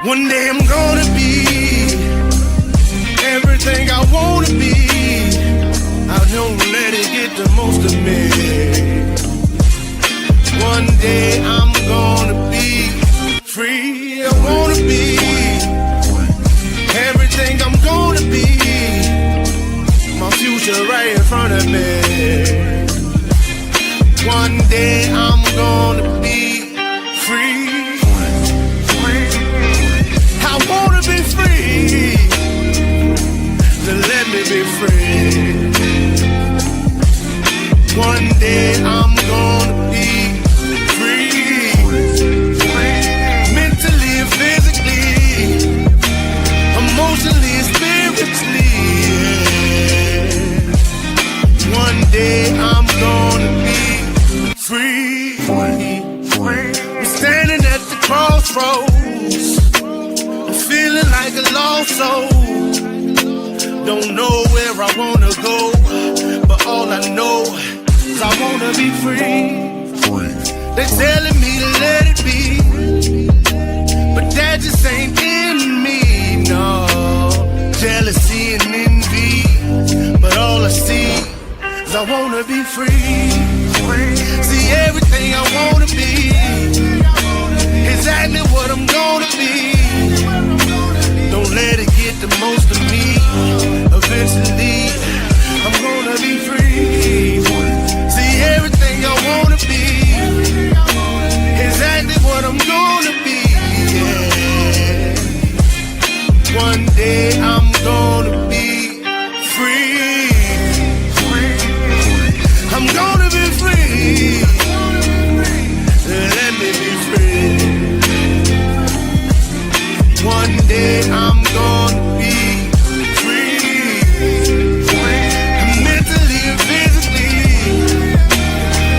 One day I'm gonna be everything I wanna be. I don't let it get the most of me. One day I'm gonna be free. I wanna be everything I'm gonna be. My future right in front of me. One day I'm gonna be free. I wanna be free. So let me be free. One day I'm gonna be free. Mentally and physically, emotionally and spiritually. One day I'm gonna be free. I'm standing at the crossroads, I'm feeling like a lost soul. Don't know where I wanna go, but all I know is I wanna be free. They're telling me to let it be, but that just ain't in me, no. Jealousy and envy, but all I see is I wanna be free. See everything I wanna be, exactly what I'm gonna be. Don't let it get the most of me. Eventually, I'm gonna be free. See everything I wanna be, exactly what I'm gonna be. Yeah. One day I'm gonna be free. I'm gonna be free. Let me be free. One day I'm gonna be free. Mentally and physically,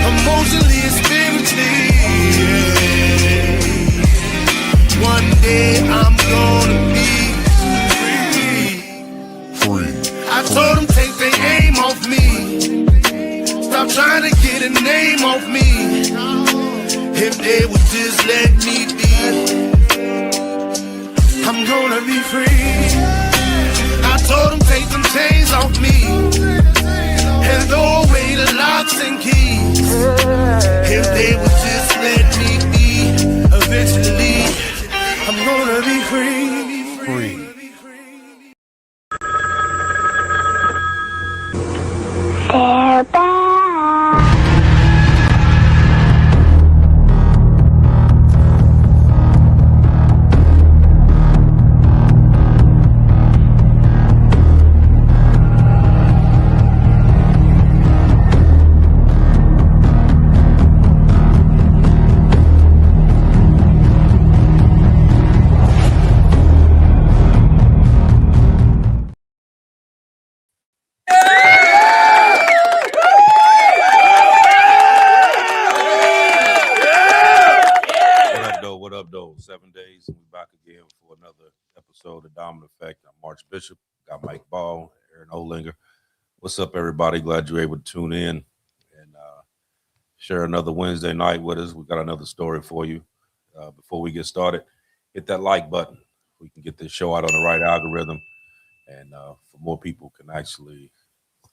emotionally and spiritually. Yeah. One day I'm gonna be free. I told them take their aim off me. Stop trying to get a name off me. If they would just let me be, I'm gonna be free. I told them take them chains off me and throw away the locks and keys. If they would just let me be, eventually I'm gonna be free. They're back. What up, though? 7 days, and we're back again for another episode of Dominant Effect. I'm March Bishop, got Mike Ball, Aaron Olinger. What's up, everybody? Glad you're able to tune in and share another Wednesday night with us. We got another story for you. Before we get started, hit that like button. We can get this show out on the right algorithm, and for more people can actually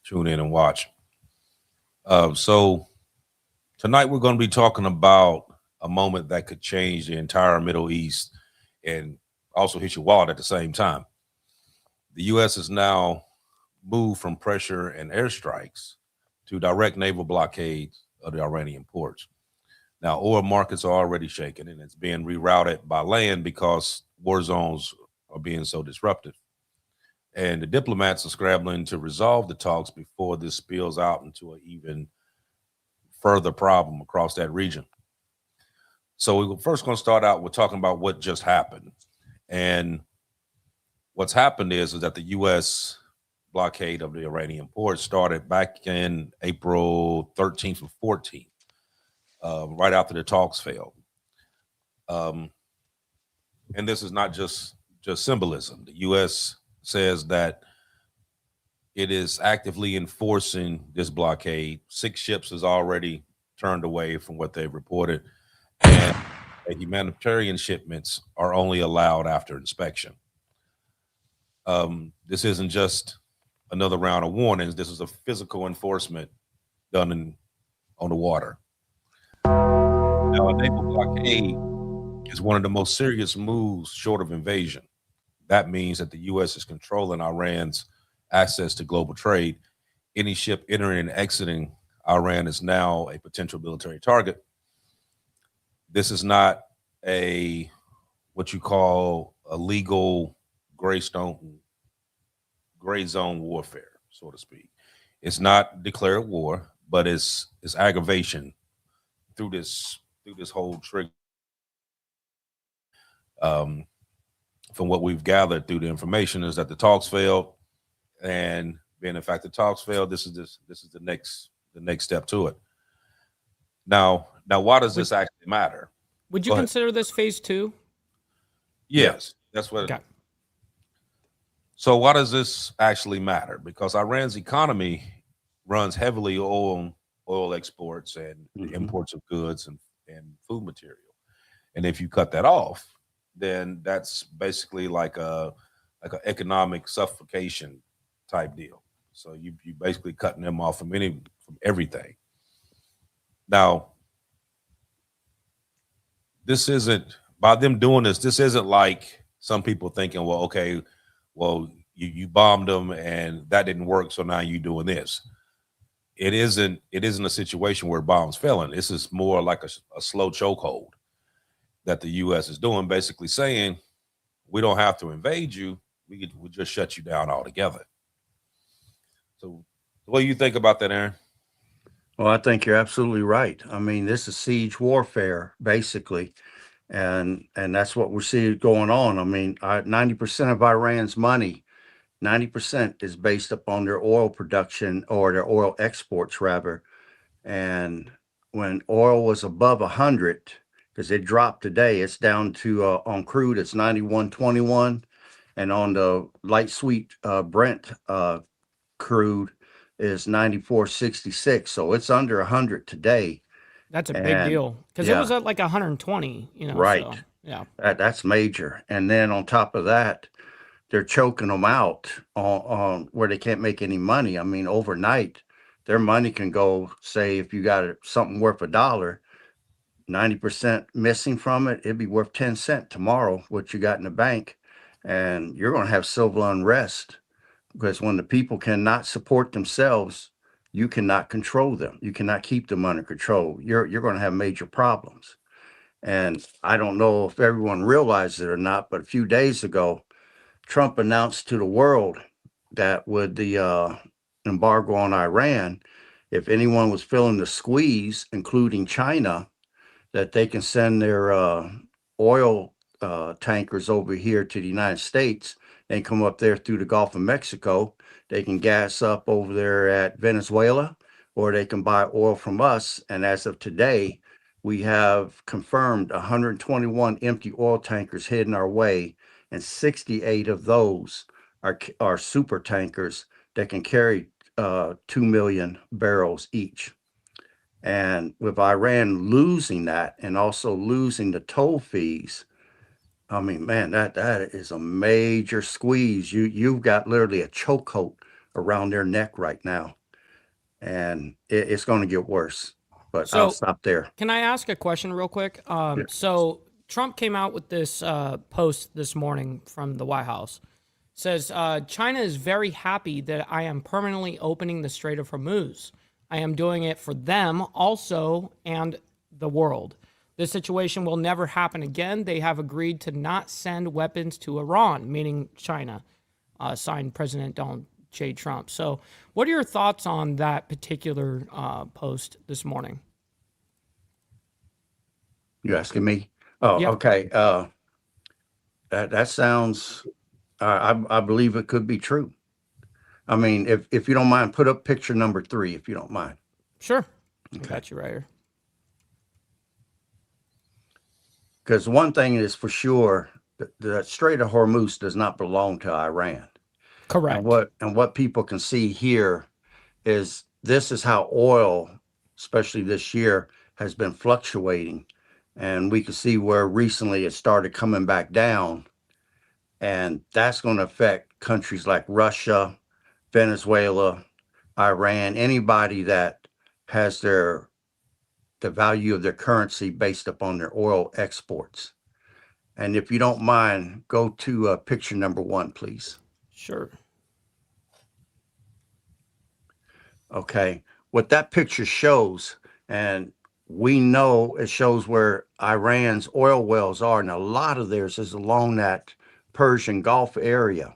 tune in and watch. So tonight we're going to be talking about a moment that could change the entire Middle East and also hit your wallet at the same time. The U.S. has now moved from pressure and airstrikes to direct naval blockades of the Iranian ports. Now, oil markets are already shaken, and it's being rerouted by land because war zones are being so disruptive. And the diplomats are scrambling to resolve the talks before this spills out into an even further problem across that region. So we're first going to start out with talking about what just happened. And what's happened is that the U.S. blockade of the Iranian ports started back in April 13th and 14th, right after the talks failed. And this is not just symbolism. The U.S. says that it is actively enforcing this blockade. 6 ships has already turned away from what they've reported. And and humanitarian shipments are only allowed after inspection. This isn't just another round of warnings. This is a physical enforcement done on the water. Now, a naval blockade is one of the most serious moves short of invasion. That means that the U.S. is controlling Iran's access to global trade. Any ship entering and exiting Iran is now a potential military target. This is not a what you call a legal gray zone warfare, so to speak. It's not declared war, but it's aggravation through this whole trigger. From what we've gathered through the information is that the talks failed, and being in fact the talks failed, this is the next step to it. Now, why does this actually matter? Would you consider this phase 2? Yes, that's what. Okay. So why does this actually matter? Because Iran's economy runs heavily on oil exports and the imports of goods and food material. And if you cut that off, then that's basically like an economic suffocation type deal. So you basically cutting them off from everything. Now, this isn't by them doing this. This isn't like some people thinking, well, okay, well, you bombed them and that didn't work, so now you're doing this. It isn't a situation where bombs failing. This is more like a slow chokehold that the U.S. is doing, basically saying we don't have to invade you. We just shut you down altogether. So what do you think about that, Aaron? Well, I think you're absolutely right. I mean, this is siege warfare, basically. And that's what we're seeing going on. I mean, 90% of Iran's money, 90% is based upon their oil production or their oil exports, rather. And when oil was above 100, because it dropped today, it's down to on crude, it's 91.21. And on the light sweet Brent crude is 94.66. So it's under 100 today. That's a big deal because it was at like 120, Right. So, yeah. That's major. And then on top of that, they're choking them out on where they can't make any money. I mean, overnight, their money can go, say, if you got something worth $1, 90% missing from it, it'd be worth 10 cents tomorrow, what you got in the bank. And you're going to have civil unrest because when the people cannot support themselves, you cannot control them. You cannot keep them under control. You're going to have major problems. And I don't know if everyone realized it or not, but a few days ago, Trump announced to the world that with the embargo on Iran, if anyone was feeling the squeeze, including China, that they can send their oil tankers over here to the United States and come up there through the Gulf of Mexico. They can gas up over there at Venezuela, or they can buy oil from us. And as of today, we have confirmed 121 empty oil tankers heading our way, and 68 of those are super tankers that can carry 2 million barrels each. And with Iran losing that and also losing the toll fees, I mean, man, that is a major squeeze. You've got literally a chokehold around their neck right now, and it's going to get worse. But I'll stop there. Can I ask a question real quick? So Trump came out with this post this morning from the White House. Says, China is very happy that I am permanently opening the Strait of Hormuz. I am doing it for them also and the world. This situation will never happen again. They have agreed to not send weapons to Iran, meaning China, signed President Donald J. Trump. So what are your thoughts on that particular post this morning? You asking me? Oh, Yep. Okay. That sounds, I believe it could be true. I mean, if you don't mind, put up picture number 3, if you don't mind. Sure. Okay. Got you right here. Because one thing is for sure, the Strait of Hormuz does not belong to Iran. Correct. And what people can see here is this is how oil, especially this year, has been fluctuating. And we can see where recently it started coming back down. And that's going to affect countries like Russia, Venezuela, Iran, anybody that has the value of their currency based upon their oil exports. And if you don't mind, go to picture number 1, please. Sure. Okay. What that picture shows, and we know it shows where Iran's oil wells are, and a lot of theirs is along that Persian Gulf area.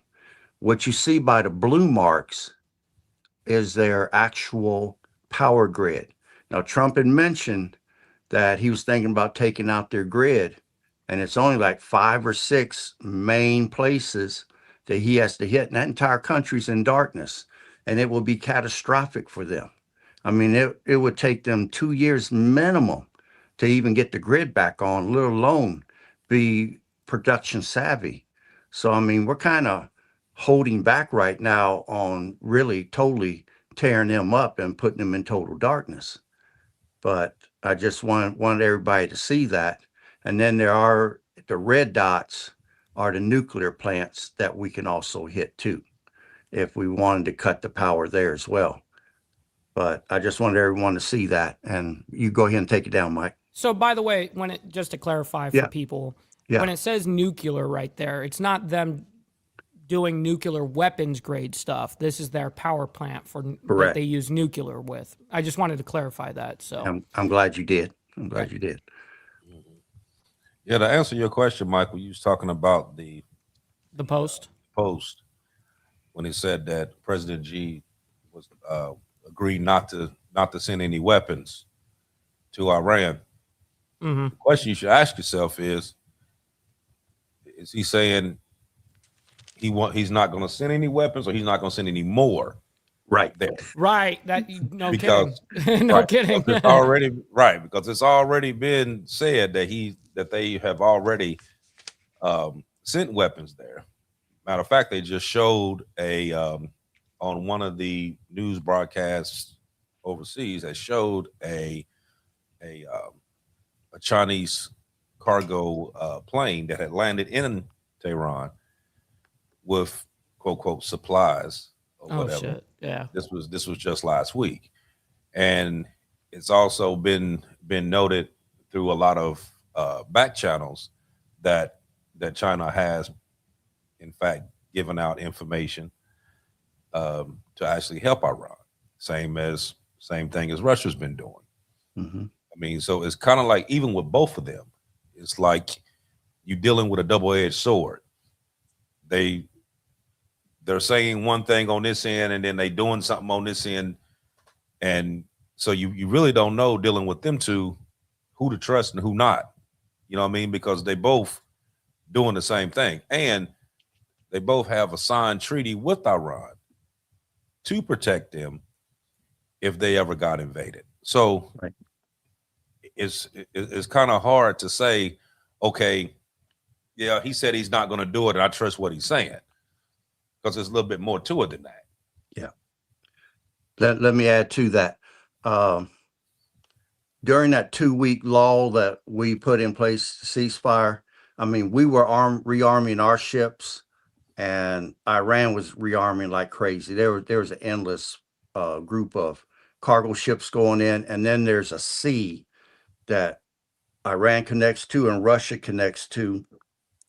What you see by the blue marks is their actual power grid. Now, Trump had mentioned that he was thinking about taking out their grid, and it's only like 5 or 6 main places that he has to hit, and that entire country's in darkness, and it will be catastrophic for them. I mean, it would take them 2 years minimum to even get the grid back on, let alone be production savvy. So, I mean, we're kind of holding back right now on really totally tearing them up and putting them in total darkness. But I just wanted everybody to see that. And then there are the red dots are the nuclear plants that we can also hit too, if we wanted to cut the power there as well. But I just wanted everyone to see that. And you go ahead and take it down, Mike. So, by the way, when it just to clarify for Yeah. people, Yeah. when it says nuclear right there, it's not them doing nuclear weapons grade stuff. This is their power plant for that Correct. they use nuclear with. I just wanted to clarify that. So, I'm glad you did. I'm glad you did. Yeah, to answer your question, Michael, you was talking about the the post. post when he said that President Xi was agreed not to send any weapons to Iran. Mm-hmm. The question you should ask yourself is he saying he's not going to send any weapons, or he's not going to send any more? Right. There. Right. That no Because- kidding. No Right. kidding. It's already right, because it's already been said that they have already sent weapons there. Matter of fact, they just showed a on one of the news broadcasts overseas that showed a Chinese cargo plane that had landed in Tehran with quote quote supplies or Oh whatever. shit. Yeah. This was just last week, and it's also been noted through a lot of back channels that China has in fact given out information to actually help Iran. Same thing as Russia's been doing. Mm-hmm. I mean, so it's kind of like, even with both of them, it's like you're dealing with a double-edged sword. They're saying one thing on this end, and then they doing something on this end, and so you really don't know, dealing with them two, who to trust and who not. You know what I mean? Because they both doing the same thing, and they both have a signed treaty with Iran to protect them if they ever got invaded. So Right. it's kind of hard to say, okay, yeah, he said he's not going to do it, and I trust what he's saying, because there's a little bit more to it than that. Yeah. Let me add to that. During that 2-week lull that we put in place, ceasefire, I mean, we were rearming our ships, and Iran was rearming like crazy. There was an endless group of cargo ships going in, and then there's a sea that Iran connects to and Russia connects to,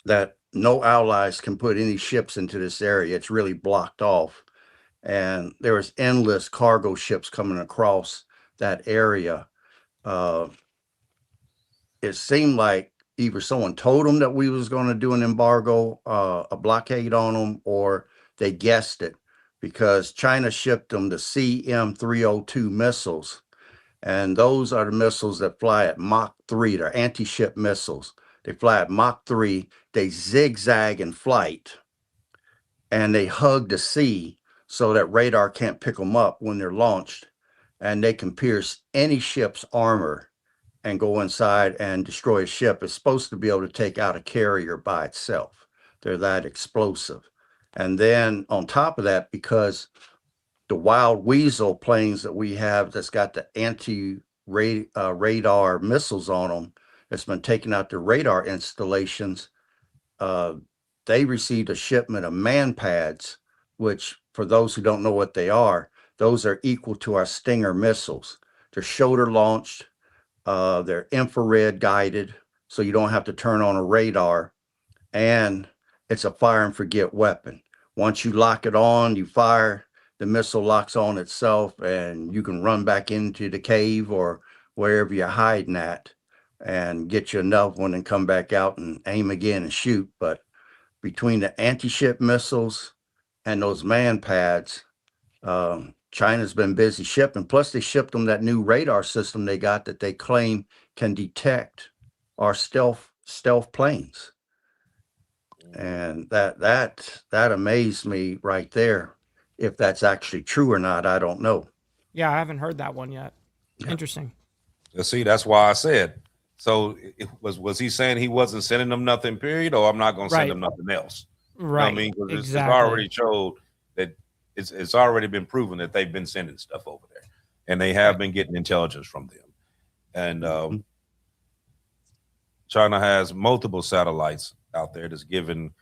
that no allies can put any ships into this area. It's really blocked off. And there was endless cargo ships coming across that area. It seemed like either someone told them that we was going to do an embargo, a blockade on them, or they guessed it, because China shipped them the CM-302 missiles. And those are the missiles that fly at Mach 3. They're anti-ship missiles. They fly at Mach 3. They zigzag in flight, and they hug the sea so that radar can't pick them up when they're launched. And they can pierce any ship's armor and go inside and destroy a ship. It's supposed to be able to take out a carrier by itself. They're that explosive. And then on top of that, because the Wild Weasel planes that we have that's got the anti-radar missiles on them, that's been taking out the radar installations, they received a shipment of man pads, which, for those who don't know what they are, those are equal to our Stinger missiles. They're shoulder launched, they're infrared guided, so you don't have to turn on a radar, and it's a fire and forget weapon. Once you lock it on, you fire, the missile locks on itself, and you can run back into the cave or wherever you're hiding at and get you another one and come back out and aim again and shoot. But between the anti-ship missiles and those man pads, China's been busy shipping. Plus, they shipped them that new radar system they got that they claim can detect our stealth planes, and that amazed me right there. If that's actually true or not, I don't know. Yeah, I haven't heard that one yet. Yeah. Interesting. See, that's why I said. So was he saying he wasn't sending them nothing, period, or I'm not going to send Right. them nothing else? Right. You know what I mean? 'Cause Exactly. it's already showed that it's already been proven that they've been sending stuff over there, and they have been getting intelligence from them. And China has multiple satellites out there that's giving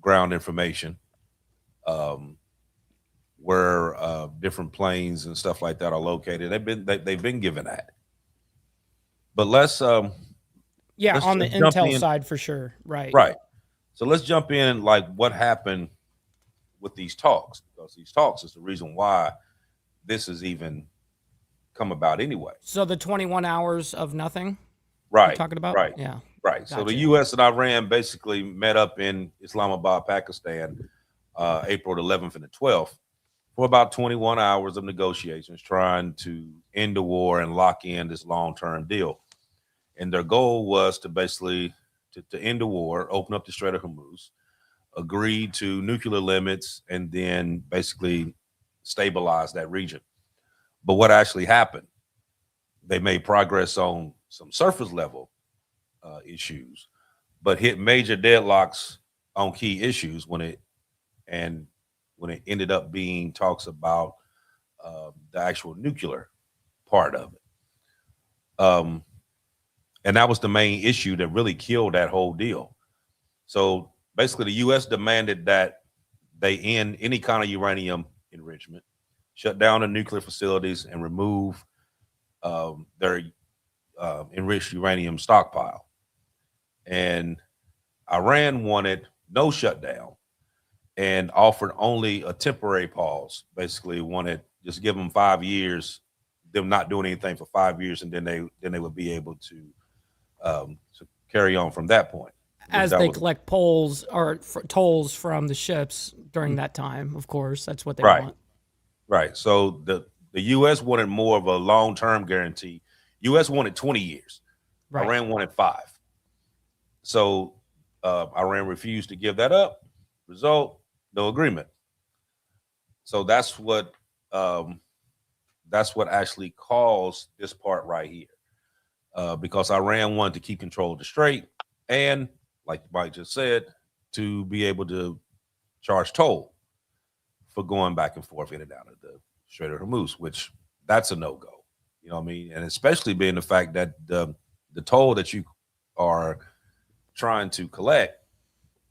ground information, where different planes and stuff like that are located. They've been given that. But let's Yeah, let's on the just jump intel in. side for sure. Right. Right. So let's jump in, like, what happened with these talks, because these talks is the reason why this has even come about anyway. So the 21 hours of nothing Right. you're talking about? Right. Yeah. Right. So the Gotcha. U.S. and Iran basically met up in Islamabad, Pakistan, April 11th and the 12th for about 21 hours of negotiations, trying to end the war and lock in this long-term deal. And their goal was to basically to end the war, open up the Strait of Hormuz, agree to nuclear limits, and then basically stabilize that region. But what actually happened? They made progress on some surface level issues, but hit major deadlocks on key issues when it ended up being talks about the actual nuclear part of it. And that was the main issue that really killed that whole deal. So basically, the U.S. demanded that they end any kind of uranium enrichment, shut down the nuclear facilities, and remove their enriched uranium stockpile. And Iran wanted no shutdown and offered only a temporary pause. Basically, wanted just give them 5 years, them not doing anything for 5 years, and then they would be able to carry on from that point. As they collect tolls from the ships during that time, of course, that's what they want. Right. So the U.S. wanted more of a long-term guarantee. U.S. wanted 20 years. Right. Iran wanted 5. So Iran refused to give that up. Result, no agreement. So that's what actually caused this part right here, because Iran wanted to keep control of the strait, and like Mike just said, to be able to charge toll for going back and forth in and out of the Strait of Hormuz, which that's a no-go. You know what I mean? And especially being the fact that the toll that you are trying to collect,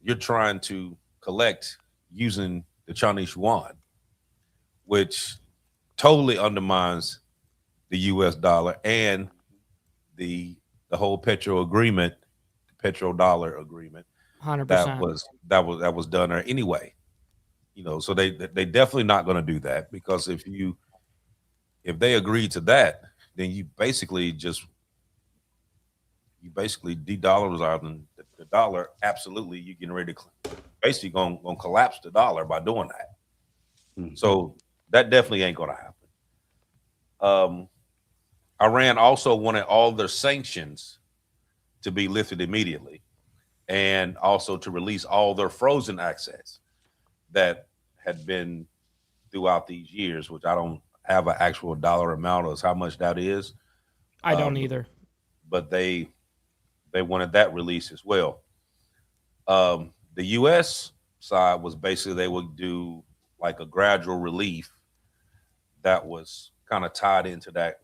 you're trying to collect using the Chinese yuan, which totally undermines the U.S. dollar and the whole petrodollar agreement 100%. that was done there anyway. You know, so they definitely not going to do that, because if they agree to that, then you basically de-dollarizing the dollar. Absolutely, you're getting ready to basically going to collapse the dollar by doing that. Mm-hmm. So that definitely ain't going to happen. Iran also wanted all their sanctions to be lifted immediately, and also to release all their frozen assets that had been throughout these years, which I don't have an actual dollar amount of how much that is. I don't either. But they wanted that release as well. The U.S. side was basically they would do like a gradual relief that was kind of tied into that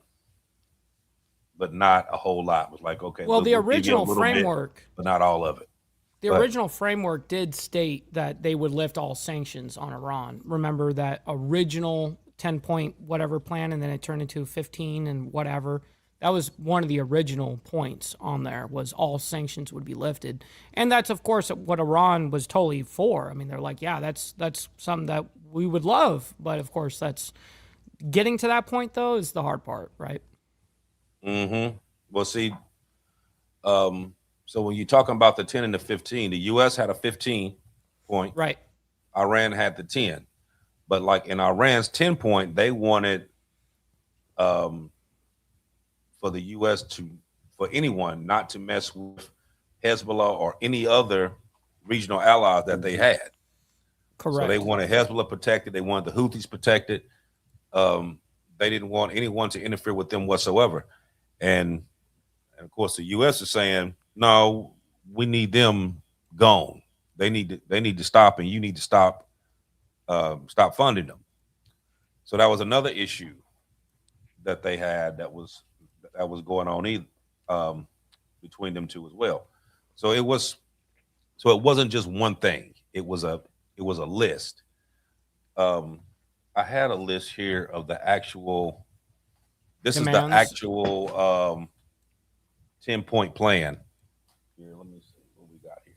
but not a whole lot. It was like, okay, Well, the we'll give you a original little bit, framework, but not all of it. the Go ahead. original framework did state that they would lift all sanctions on Iran. Remember that original 10-point whatever plan, and then it turned into 15 and whatever. That was one of the original points on there, was all sanctions would be lifted. And that's, of course, what Iran was totally for. I mean, they're like, yeah, that's something that we would love. But, of course, that's getting to that point, though, is the hard part, right? Mm-hmm. Well, see, so when you're talking about the 10 and the 15, the U.S. had a 15 point. Right. Iran had the 10. But like in Iran's 10 point, they wanted for the U.S. for anyone not to mess with Hezbollah or any other regional allies that they had. Correct. So they wanted Hezbollah protected. They wanted the Houthis protected. They didn't want anyone to interfere with them whatsoever. And of course, the U.S. is saying, no, we need them gone. They need to stop, and you need to stop funding them. So that was another issue that they had that was going on between them two as well. So it wasn't just one thing. It was a list. I had a list here of the actual. This demands. Is the actual 10-point plan. Here, let me see what we got here.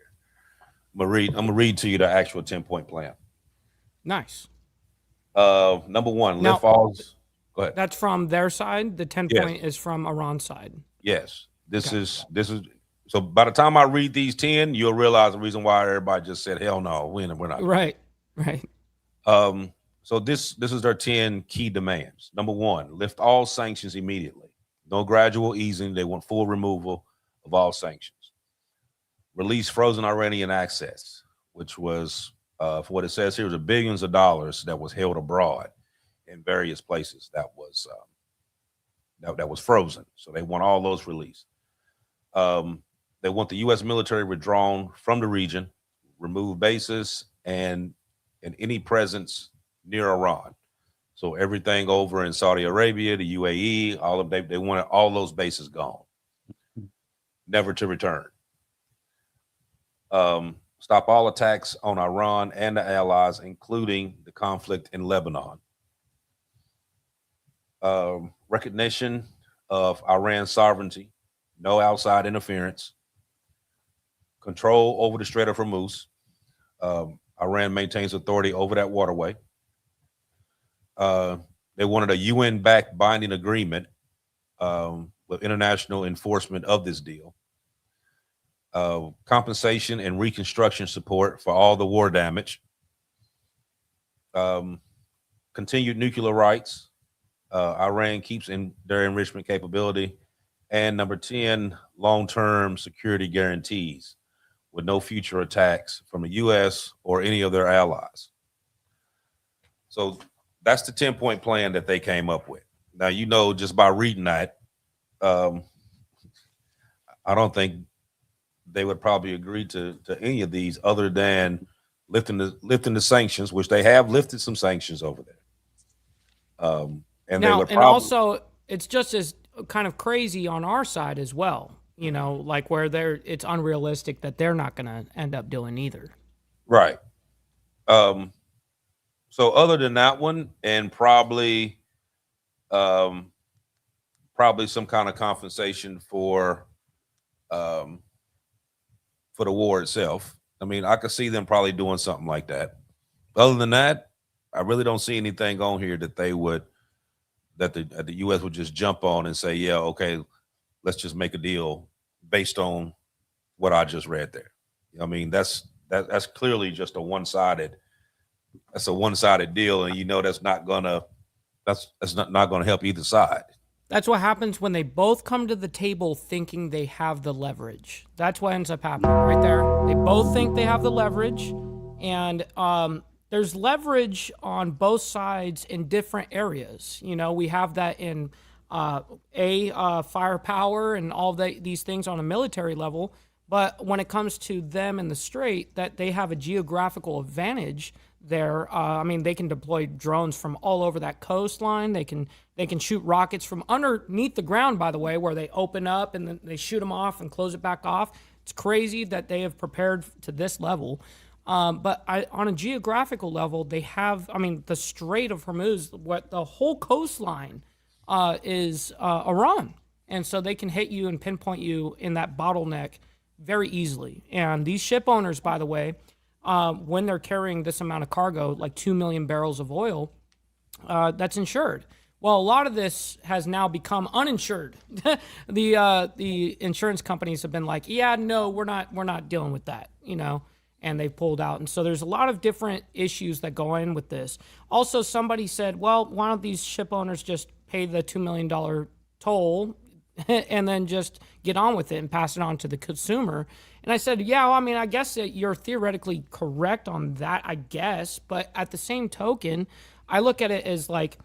I'm gonna read to you the actual 10-point plan. Nice. Number one, lift all. Go ahead. That's from their side. The 10-point is from Iran's side. Yes. This is so by the time I read these 10, you'll realize the reason why everybody just said, hell no, we're not. Right. So this is their 10 key demands. Number one, lift all sanctions immediately. No gradual easing. They want full removal of all sanctions. Release frozen Iranian assets, which was, for what it says here, was billions of dollars that was held abroad in various places that was frozen. So they want all those released. They want the U.S. military withdrawn from the region, remove bases and any presence near Iran. So everything over in Saudi Arabia, the UAE, they wanted all those bases gone, never to return. Stop all attacks on Iran and the allies, including the conflict in Lebanon. Recognition of Iran's sovereignty, no outside interference, control over the Strait of Hormuz. Iran maintains authority over that waterway. They wanted a UN-backed binding agreement with international enforcement of this deal. Compensation and reconstruction support for all the war damage. Continued nuclear rights. Iran keeps in their enrichment capability. And number 10, long-term security guarantees with no future attacks from the U.S. or any of their allies. So that's the 10-point plan that they came up with. Now, just by reading that, I don't think they would probably agree to any of these other than lifting the sanctions, which they have lifted some sanctions over there. And also it's just as kind of crazy on our side as well, like where it's unrealistic that they're not going to end up doing either. Right. So other than that one, and probably some kind of compensation for the war itself. I mean, I could see them probably doing something like that. Other than that, I really don't see anything on here that the U.S. would just jump on and say, yeah, okay, let's just make a deal based on what I just read there. I mean, that's clearly just a one-sided deal, and that's not gonna help either side. That's what happens when they both come to the table thinking they have the leverage. That's what ends up happening right there. They both think they have the leverage, and there's leverage on both sides in different areas. We have that in firepower and all these things on a military level, But when it comes to them in the strait, that they have a geographical advantage there. I mean, they can deploy drones from all over that coastline. They can shoot rockets from underneath the ground, by the way, where they open up and then they shoot them off and close it back off. It's crazy that they have prepared to this level. But on a geographical level, they have, I mean, the Strait of Hormuz, what the whole coastline is Iran. And so they can hit you and pinpoint you in that bottleneck very easily. And these ship owners, by the way, when they're carrying this amount of cargo, like 2 million barrels of oil, that's insured. Well, a lot of this has now become uninsured. The insurance companies have been like, yeah, no, we're not dealing with that, you know, and they've pulled out. And so there's a lot of different issues that go in with this. Also, somebody said, well, why don't these ship owners just pay the $2 million toll and then just get on with it and pass it on to the consumer? And I said, yeah, well, I mean, I guess that you're theoretically correct on that, I guess. But at the same token, I look at it as like,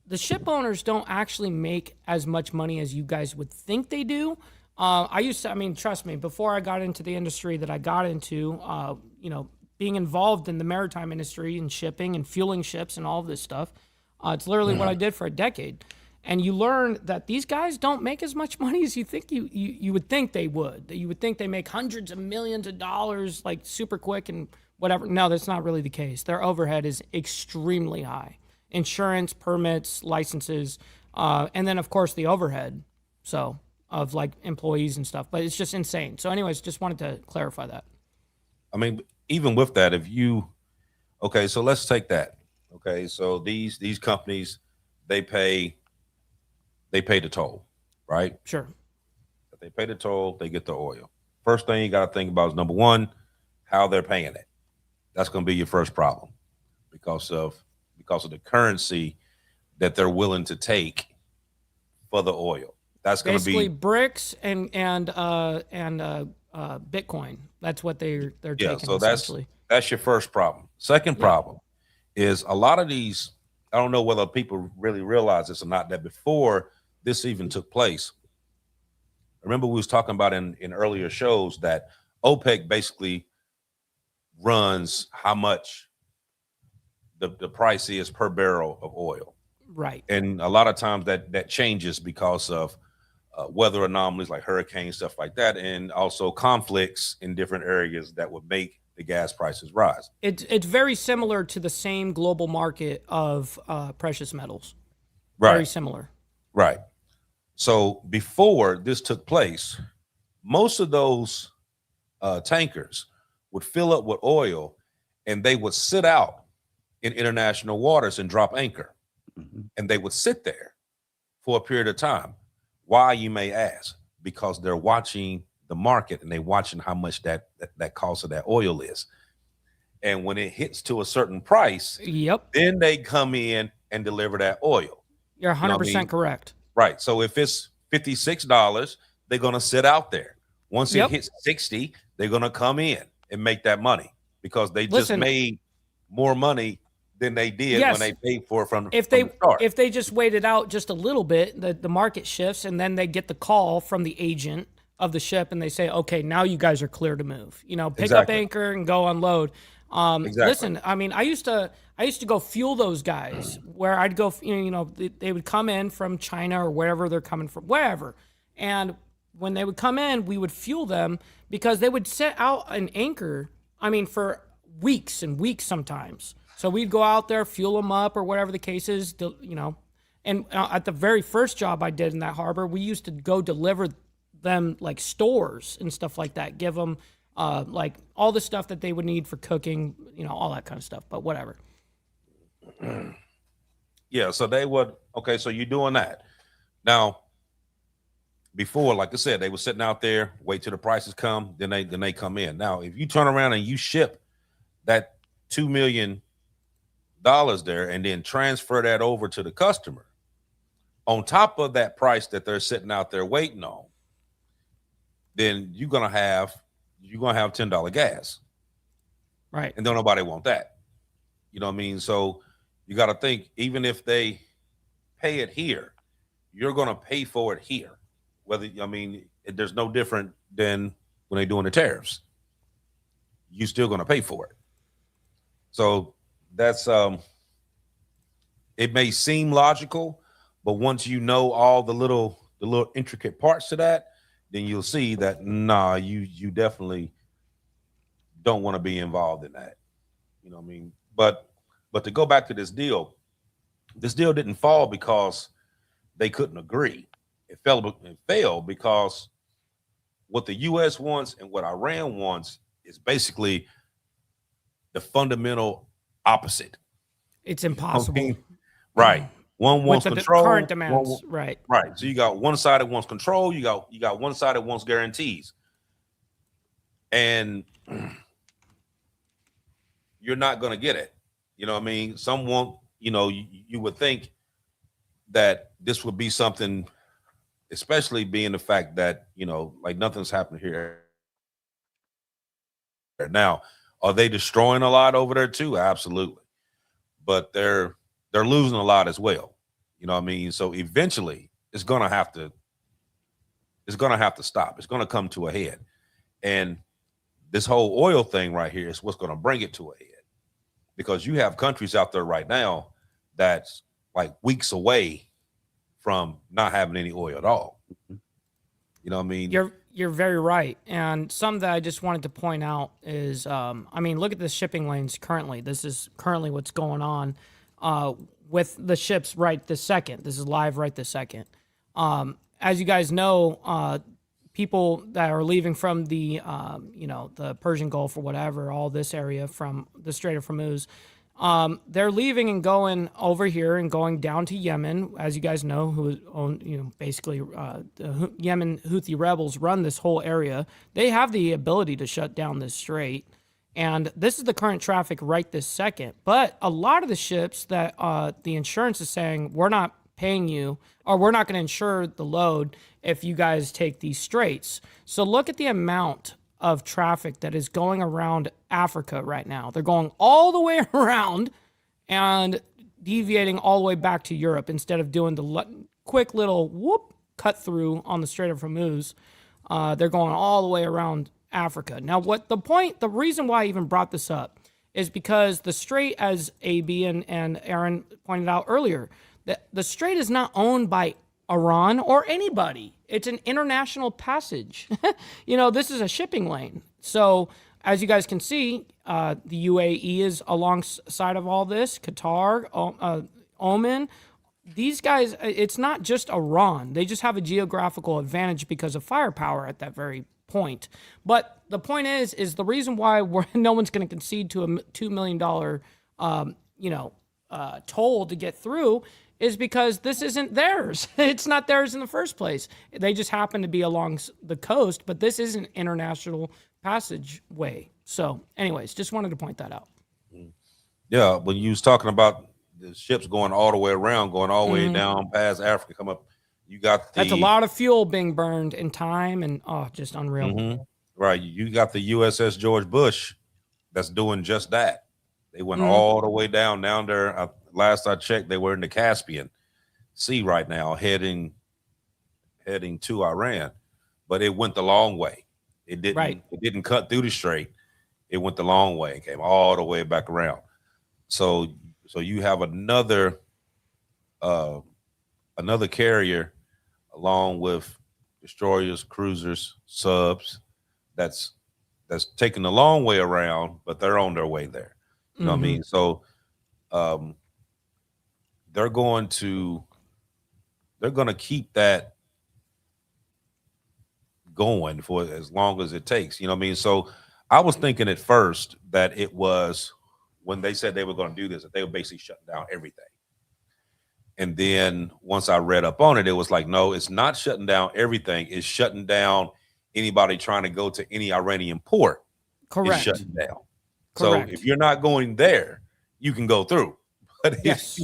the ship owners don't actually make as much money as you guys would think they do. I mean, trust me, before I got into the industry that I got into, you know, being involved in the maritime industry and shipping and fueling ships and all of this stuff, it's literally what I did for a decade. And you learn that these guys don't make as much money as you think you would think they would. That you would think they make hundreds of millions of dollars like super quick and whatever. No, that's not really the case. Their overhead is extremely high. Insurance, permits, licenses, and then of course the overhead, so of like employees and stuff. But it's just insane. So, anyways, just wanted to clarify that. I mean, even with that, okay, so let's take that. Okay, so these companies, they pay the toll, right? Sure. If they pay the toll, they get the oil. First thing you got to think about is, number one, how they're paying it. That's going to be your first problem because of the currency that they're willing to take for the oil. That's going to be basically bricks and Bitcoin. That's what they're taking. So that's your first problem. Second problem is a lot of these. I don't know whether people really realize this or not, that before this even took place, remember we was talking about in earlier shows that OPEC basically runs how much the price is per barrel of oil. Right. And a lot of times that changes because of weather anomalies like hurricanes, stuff like that, and also conflicts in different areas that would make the gas prices rise. It's very similar to the same global market of precious metals. Right. Very similar. Right. So before this took place, most of those tankers would fill up with oil and they would sit out in international waters and drop anchor. Mm-hmm. And they would sit there for a period of time. Why, you may ask? Because they're watching the market and they're watching how much that cost of that oil is. And when it hits to a certain price, then they come in and deliver that oil. You're 100% correct. Right. So if it's $56, they're going to sit out there. Once it hits 60, they're going to come in and make that money because they just made more money than they did when they paid for it from the start. If they just waited out just a little bit, the market shifts and then they get the call from the agent of the ship and they say, okay, now you guys are clear to move. You know, pick up anchor and go unload. Listen, I mean, I used to go fuel those guys where I'd go, you know, they would come in from China or wherever they're coming from, wherever. And when they would come in, we would fuel them because they would set out an anchor, I mean, for weeks and weeks sometimes. So we'd go out there, fuel them up or whatever the case is, you know. And at the very first job I did in that harbor, we used to go deliver them like stores and stuff like that, give them like all the stuff that they would need for cooking, you know, all that kind of stuff, but whatever. Yeah, so they would, okay, so you're doing that. Now, before, like I said, they were sitting out there, wait till the prices come, then they come in. Now, if you turn around and you ship that $2 million there and then transfer that over to the customer, on top of that price that they're sitting out there waiting on, then you're gonna have $10 gas. Right. And don't nobody want that. You know what I mean? So you got to think, even if they pay it here, you're going to pay for it here. Whether, I mean, there's no different than when they're doing the tariffs. You're still going to pay for it. So that's it may seem logical, but once you know all the little intricate parts to that, then you'll see that you definitely don't want to be involved in that. You know what I mean? But to go back to this deal didn't fall because they couldn't agree. It failed because what the US wants and what Iran wants is basically the fundamental opposite. It's impossible. Okay? Right. One wants with the control. Current demands. Right. Right. So you got one side that wants control. You got one side that wants guarantees. And you're not going to get it. You know what I mean? Someone, you would think that this would be something, especially being the fact that, like nothing's happened here. Now, are they destroying a lot over there too? Absolutely. But they're losing a lot as well. You know what I mean? So eventually it's going to have to stop. It's going to come to a head. And this whole oil thing right here is what's going to bring it to a head, because you have countries out there right now that's like weeks away from not having any oil at all. You know what I mean? You're very right. And something that I just wanted to point out is, look at the shipping lanes currently. This is currently what's going on with the ships right this second. This is live right this second. As you guys know, people that are leaving from the, the Persian Gulf or whatever, all this area from the Strait of Hormuz, they're leaving and going over here and going down to Yemen. As you guys know, who own, basically the Yemen Houthi rebels run this whole area. They have the ability to shut down this strait. And this is the current traffic right this second. But a lot of the ships that the insurance is saying, we're not paying you, or we're not going to insure the load if you guys take these straits. So look at the amount of traffic that is going around Africa right now. They're going all the way around and deviating all the way back to Europe instead of doing the quick little whoop cut through on the Strait of Hormuz. They're going all the way around Africa. Now, the reason why I even brought this up is because the strait, as AB and Aaron pointed out earlier, the strait is not owned by Iran or anybody. It's an international passage. This is a shipping lane. So as you guys can see, the UAE is alongside of all this, Qatar, Oman. These guys, it's not just Iran. They just have a geographical advantage because of firepower at that very point. But the point is the reason why no one's going to concede to a $2 million, toll to get through is because this isn't theirs. It's not theirs in the first place. They just happen to be along the coast, but this is an international passageway. So anyways, just wanted to point that out. Yeah, when you was talking about the ships going all the way around, going all the way down past Africa, come up, you got that's a lot of fuel being burned in time, and just unreal. Right, you got the USS George Bush that's doing just that. They went all the way down there. Last I checked, they were in the Caspian Sea right now, heading to Iran, but it went the long way. It didn't. Right. It didn't cut through the strait. It went the long way. It came all the way back around. So you have another carrier along with destroyers, cruisers, subs that's taking the long way around, but they're on their way there. You know what I mean? So they're going to keep that going for as long as it takes. You know what I mean? So I was thinking at first that it was, when they said they were going to do this, that they were basically shutting down everything. And then once I read up on it, it was like, no, it's not shutting down everything. It's shutting down anybody trying to go to any Iranian port. Correct. It's shutting down. Correct. So if you're not going there, you can go through. But yes,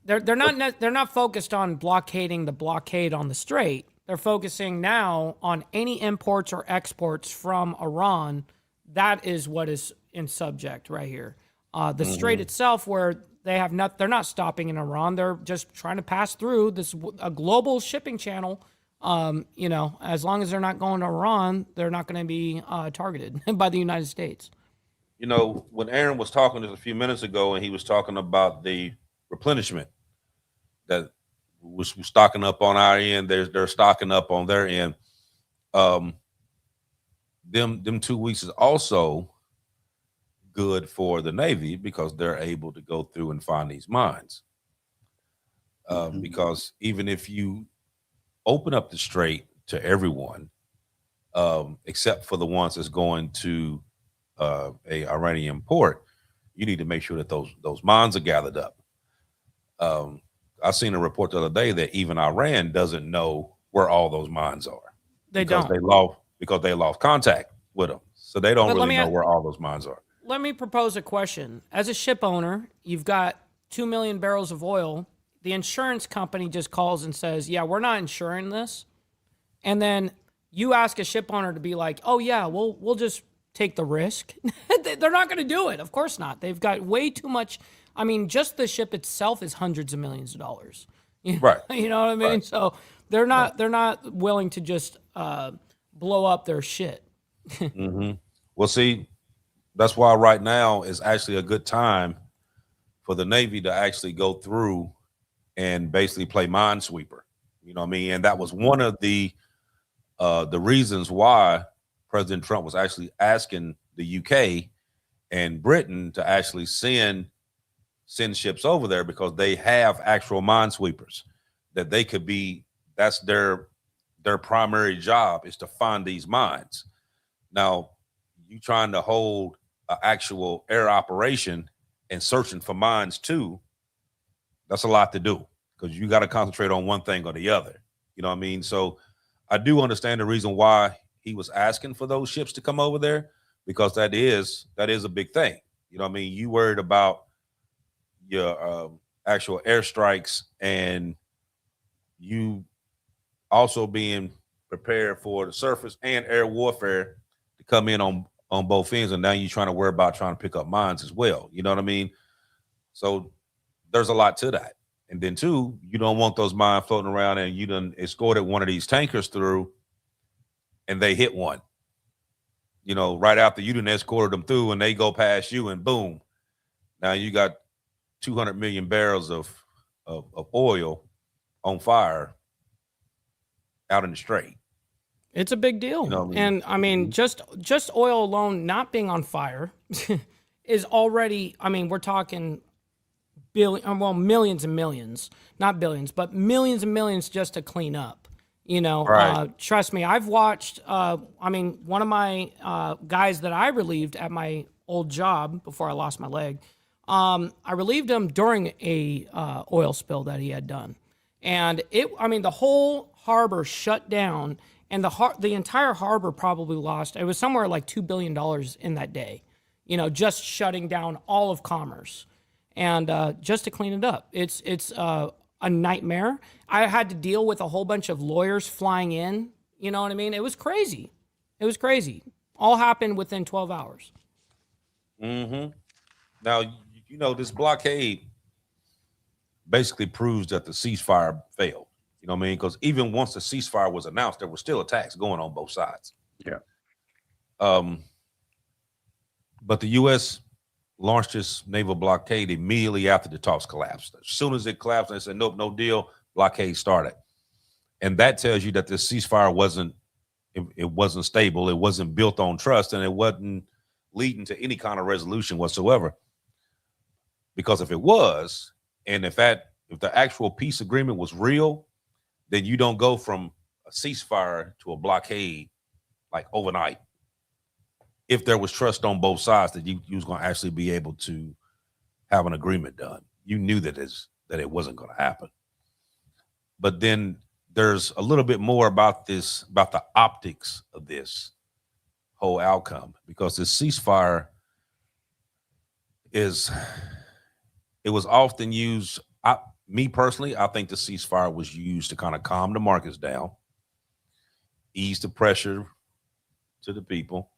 they're not focused on blockading the blockade on the strait. They're focusing now on any imports or exports from Iran. That is what is in subject right here. The strait itself, where they're not stopping in Iran. They're just trying to pass through a global shipping channel You know, as long as they're not going to Iran, they're not going to be targeted by the United States. You know, when Aaron was talking just a few minutes ago, and he was talking about the replenishment that was stocking up on our end, they're stocking up on their end. Them 2 weeks is also good for the Navy because they're able to go through and find these mines. Because even if you open up the strait to everyone, except for the ones that's going to a Iranian port, you need to make sure that those mines are gathered up. I seen a report the other day that even Iran doesn't know where all those mines are. They because don't. they lost contact with them, so they don't But really know where all those mines are. Let me propose a question. As a ship owner, you've got 2 million barrels of oil. The insurance company just calls and says, yeah, we're not insuring this. And then you ask a ship owner to be like, oh yeah, we'll just take the risk. They're not going to do it. Of course not. They've got way too much. I mean, just the ship itself is hundreds of millions of dollars. Right. You know what I mean? Right. So they're not willing to just blow up their shit. Well, see, that's why right now is actually a good time for the Navy to actually go through and basically play minesweeper. You know what I mean? And that was one of the reasons why President Trump was actually asking the UK and Britain to actually send ships over there, because they have actual minesweepers that they could be. That's their primary job, is to find these mines. Now, you trying to hold an actual air operation and searching for mines too, that's a lot to do, because you got to concentrate on one thing or the other. You know what I mean? So I do understand the reason why he was asking for those ships to come over there, because that is a big thing. You know what I mean? You worried about your actual airstrikes, and you also being prepared for the surface and air warfare to come in on both ends, and now you're trying to worry about trying to pick up mines as well. You know what I mean? So there's a lot to that. And then two, you don't want those mines floating around and you done escorted one of these tankers through and they hit one, you know, right after you done escorted them through, and they go past you and boom, now you got 200 million barrels of oil on fire out in the strait. It's a big deal. You know what I mean? And I mean, just oil alone not being on fire is already, I mean, we're talking millions and millions, not billions, but millions and millions just to clean up. You know, Right. Trust me, I've watched, I mean, one of my guys that I relieved at my old job before I lost my leg, I relieved him during a oil spill that he had done. And the whole harbor shut down, and the entire harbor probably lost, it was somewhere like $2 billion in that day, you know, just shutting down all of commerce. And just to clean it up, it's a nightmare. I had to deal with a whole bunch of lawyers flying in. You know what I mean? It was crazy. It was crazy. All happened within 12 hours. Now, you know, this blockade basically proves that the ceasefire failed. You know what I mean? Because even once the ceasefire was announced, there were still attacks going on both sides. Yeah. But the U.S. launched this naval blockade immediately after the talks collapsed. As soon as it collapsed, they said, nope, no deal, blockade started. And that tells you that the ceasefire wasn't stable, it wasn't built on trust, and it wasn't leading to any kind of resolution whatsoever. Because if it was, and if the actual peace agreement was real, then you don't go from a ceasefire to a blockade like overnight. If there was trust on both sides that you was going to actually be able to have an agreement done, you knew that it wasn't going to happen. But then there's a little bit more about the optics of this whole outcome, because the ceasefire it was often used. Me personally, I think the ceasefire was used to kind of calm the markets down, ease the pressure to the people,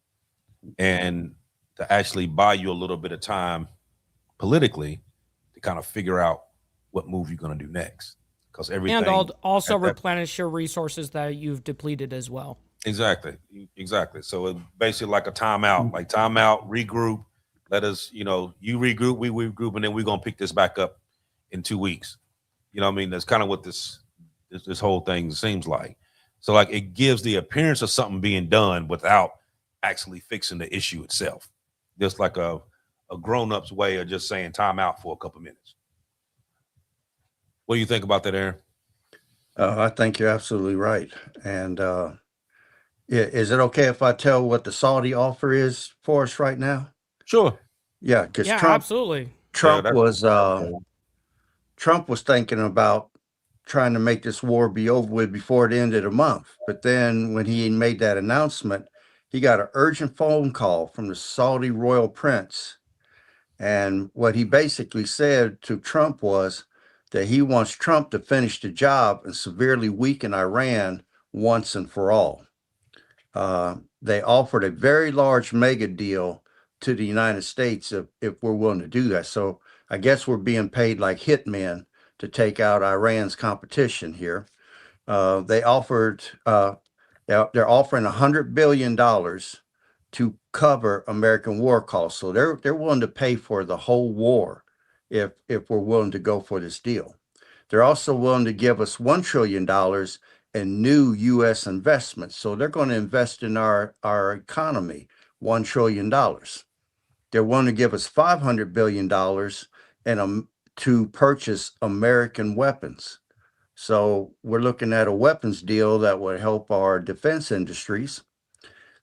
and to actually buy you a little bit of time politically to kind of figure out what move you're going to do next. because everything And also at that replenish your resources that you've depleted as well. Exactly. So it's basically like a timeout, regroup. Let us, you regroup, we regroup, and then we're gonna pick this back up in 2 weeks. You know what I mean? That's kind of what this whole thing seems like. So like it gives the appearance of something being done without actually fixing the issue itself. Just like a grown-up's way of just saying time out for a couple minutes. What do you think about that, Aaron? I think you're absolutely right. And is it okay if I tell what the Saudi offer is for us right now? Sure. Yeah, because Yeah, absolutely. Trump Yeah, was thinking about trying to make this war be over with before the end of the month. But then when he made that announcement, he got an urgent phone call from the Saudi royal prince. And what he basically said to Trump was that he wants Trump to finish the job and severely weaken Iran once and for all. They offered a very large mega deal to the United States if we're willing to do that. So I guess we're being paid like hitmen to take out Iran's competition here. They're offering $100 billion to cover American war costs. So they're willing to pay for the whole war if we're willing to go for this deal. They're also willing to give us $1 trillion in new U.S. investments. So they're going to invest in our economy, $1 trillion. They're willing to give us $500 billion to purchase American weapons. So we're looking at a weapons deal that would help our defense industries.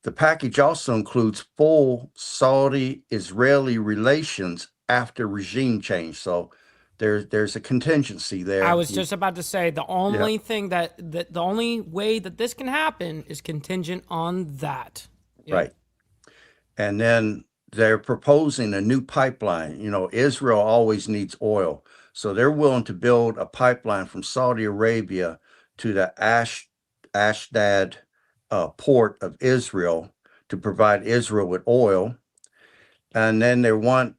The package also includes full Saudi-Israeli relations after regime change. So there's a contingency there. I was just about to say the only thing the only way that this can happen is contingent on that. Yeah. Right. And then they're proposing a new pipeline. Israel always needs oil. So they're willing to build a pipeline from Saudi Arabia to the Ashdod port of Israel to provide Israel with oil. And then they're willing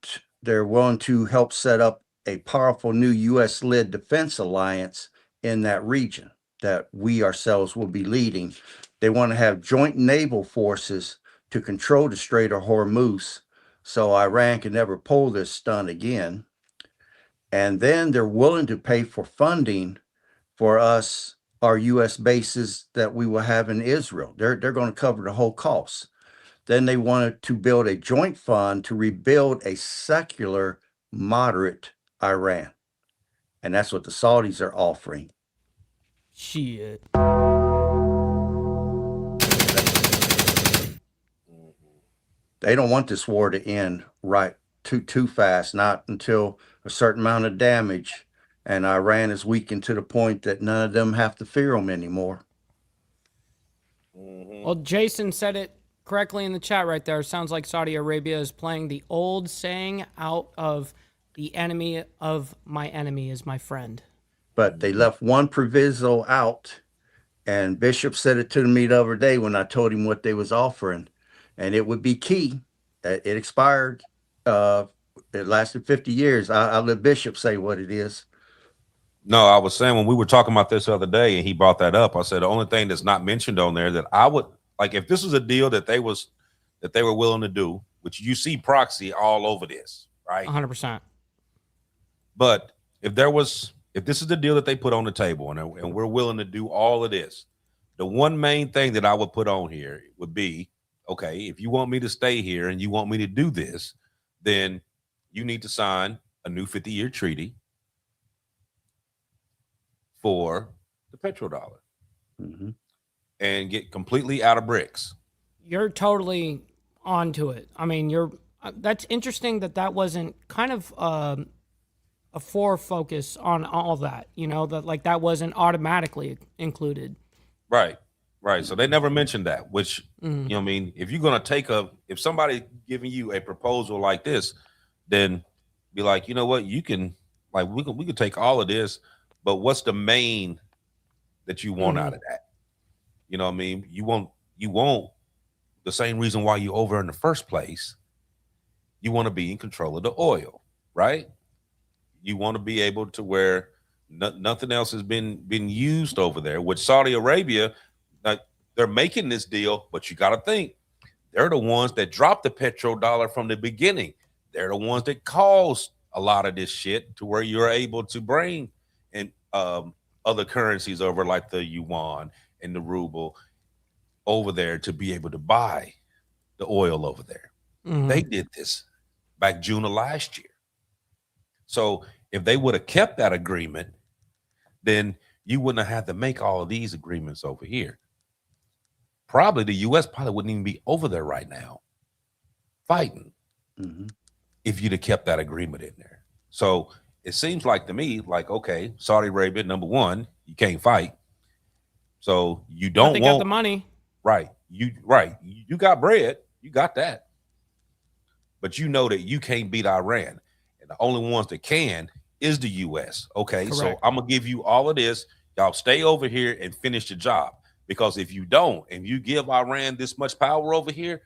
to help set up a powerful new U.S.-led defense alliance in that region that we ourselves will be leading. They want to have joint naval forces to control the Strait of Hormuz so Iran can never pull this stunt again. And then they're willing to pay for funding for us, our U.S. bases that we will have in Israel. They're going to cover the whole cost. Then they wanted to build a joint fund to rebuild a secular, moderate Iran. And that's what the Saudis are offering. Shit. They don't want this war to end too fast, not until a certain amount of damage and Iran is weakened to the point that none of them have to fear them anymore. Well, Jason said it correctly in the chat right there. Sounds like Saudi Arabia is playing the old saying out of the enemy of my enemy is my friend. But they left one proviso out, and Bishop said it to me the other day when I told him what they was offering, and it would be key. It expired. It lasted 50 years. I'll let Bishop say what it is. No, I was saying when we were talking about this the other day and he brought that up, I said the only thing that's not mentioned on there that I would like, if this was a deal that they were willing to do, which you see proxy all over this, right? 100%. But if this is the deal that they put on the table and we're willing to do all of this, the one main thing that I would put on here would be, okay, if you want me to stay here and you want me to do this, then you need to sign a new 50-year treaty for the petrodollar and get completely out of BRICS. You're totally onto it. I mean, that's interesting that wasn't kind of a focus on all that, that wasn't automatically included. Right. So they never mentioned that, which, I mean, if you're going to if somebody giving you a proposal like this, then be like, you know what, you can, like, we could take all of this, but what's the main that you want out of that? You know what I mean? You want the same reason why you over in the first place. You want to be in control of the oil, right? You want to be able to where Nothing else has been used over there. With Saudi Arabia, they're making this deal, but you got to think they're the ones that dropped the petrodollar from the beginning. They're the ones that caused a lot of this shit to where you're able to bring in other currencies over, like the yuan and the ruble, over there to be able to buy the oil over there. They did this back June of last year. So if they would have kept that agreement, then you wouldn't have had to make all of these agreements over here. Probably the U.S. probably wouldn't even be over there right now fighting if you'd have kept that agreement in there. So it seems like to me, like, okay, Saudi Arabia, number one, you can't fight. So you don't they want got the money. Right. You got bread, you got that. But you know that you can't beat Iran. And the only ones that can is the US. Okay, Correct. so I'm gonna give you all of this. Y'all stay over here and finish the job. Because if you don't, and you give Iran this much power over here,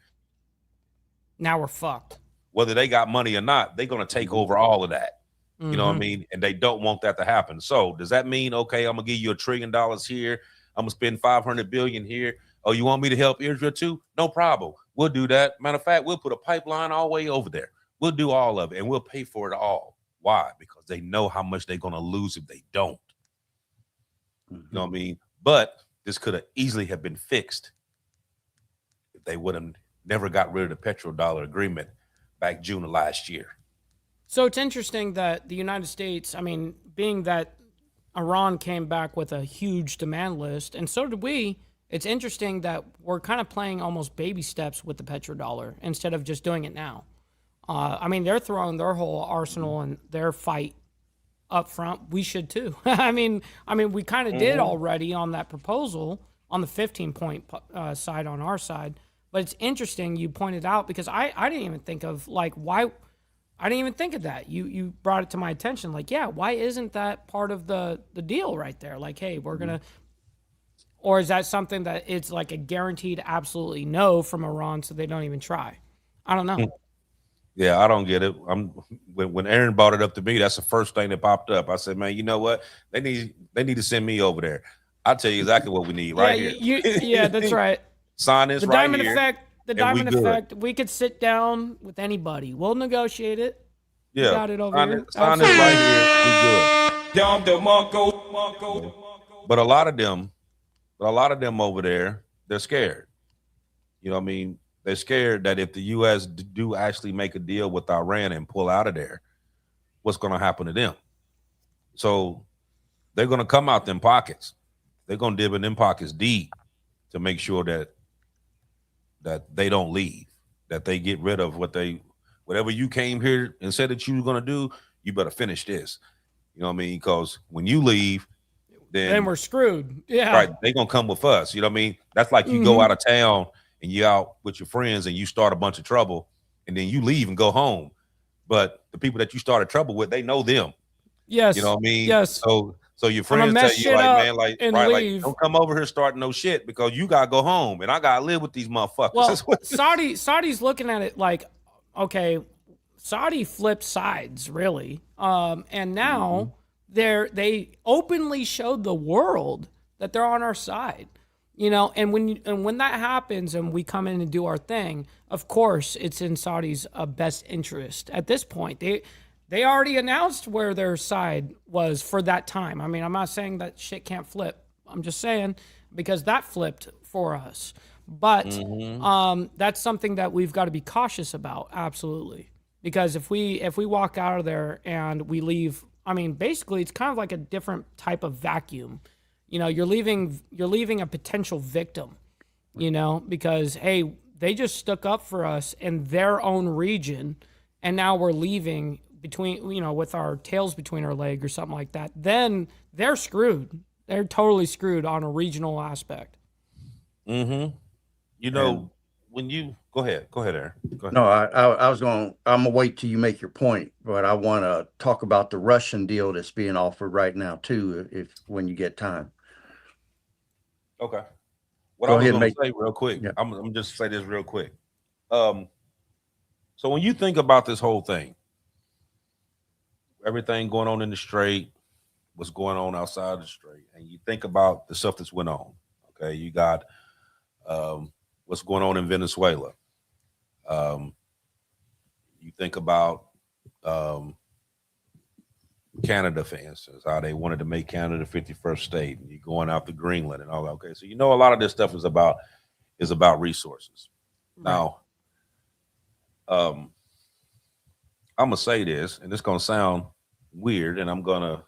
now we're fucked. Whether they got money or not, they're gonna take over all of that. You know what I mean? And they don't want that to happen. So does that mean, okay, I'm gonna give you $1 trillion here, I'm gonna spend 500 billion here? Oh, you want me to help Israel too? No problem. We'll do that. Matter of fact, we'll put a pipeline all the way over there. We'll do all of it, and we'll pay for it all. Why? Because they know how much they're going to lose if they don't. You know what I mean? But this could have easily have been fixed if they would have never got rid of the petrodollar agreement back June of last year. So it's interesting that the United States, I mean, being that Iran came back with a huge demand list, and so did we, it's interesting that we're kind of playing almost baby steps with the petrodollar instead of just doing it now. I mean, they're throwing their whole arsenal and their fight up front. We should too. I mean, we kind of did already on that proposal on the 15-point side on our side. But it's interesting you pointed out, because I didn't even think of, like, why. I didn't even think of that. You brought it to my attention. Like, yeah, why isn't that part of the deal right there? Like, hey, we're gonna. Or is that something that it's like a guaranteed absolutely no from Iran, so they don't even try? I don't know. Yeah, I don't get it. When Aaron brought it up to me, that's the first thing that popped up. I said, man, you know what? They need to send me over there. I'll tell you exactly what we need right here. Yeah, that's right. Sign this right here. The diamond effect. The diamond effect. We could sit down with anybody. We'll negotiate it. Yeah, we got it over here. Sign this right here. We good. But a lot of them over there, they're scared. You know what I mean? They're scared that if the U.S. do actually make a deal with Iran and pull out of there, what's going to happen to them? So they're going to come out them pockets. They're going to dip in them pockets deep to make sure that they don't leave, that they get rid of whatever you came here and said that you were going to do, you better finish this. You know what I mean? Because when you leave, then we're screwed. Yeah. Right. They're going to come with us. You know what I mean? That's like you go out of town and you out with your friends and you start a bunch of trouble and then you leave and go home. But the people that you started trouble with, they know them. Yes. You know what I mean? Yes. So your friends tell you, like, man, like, right, leave. like, don't come over here starting no shit because you got to go home and I got to live with these motherfuckers. Well, Saudi's looking at it like, okay, Saudi flipped sides, really. And now they openly showed the world that they're on our side. You know, and when that happens and we come in and do our thing, of course, it's in Saudi's best interest. At this point, they already announced where their side was for that time. I mean, I'm not saying that shit can't flip. I'm just saying because that flipped for us. But that's something that we've got to be cautious about, absolutely. Because if we walk out of there and we leave, I mean, basically, it's kind of like a different type of vacuum. You know, you're leaving a potential victim, you know, because, hey, they just stuck up for us in their own region, and now we're leaving with our tails between our leg or something like that. Then they're screwed. They're totally screwed on a regional aspect. You know, when you go ahead, Aaron. Go ahead. No, I'm gonna wait till you make your point, but I want to talk about the Russian deal that's being offered right now too, when you get time. Okay. What I was going to say real quick, I'm just say this real quick. So when you think about this whole thing, everything going on in the Strait, what's going on outside the strait, and you think about the stuff that's went on. Okay, you got what's going on in Venezuela. You think about Canada, for instance, how they wanted to make Canada the 51st state, and you're going out to Greenland and all that. Okay, so a lot of this stuff is about resources. Right. Now, I'm gonna say this, and it's gonna sound weird, and I'm gonna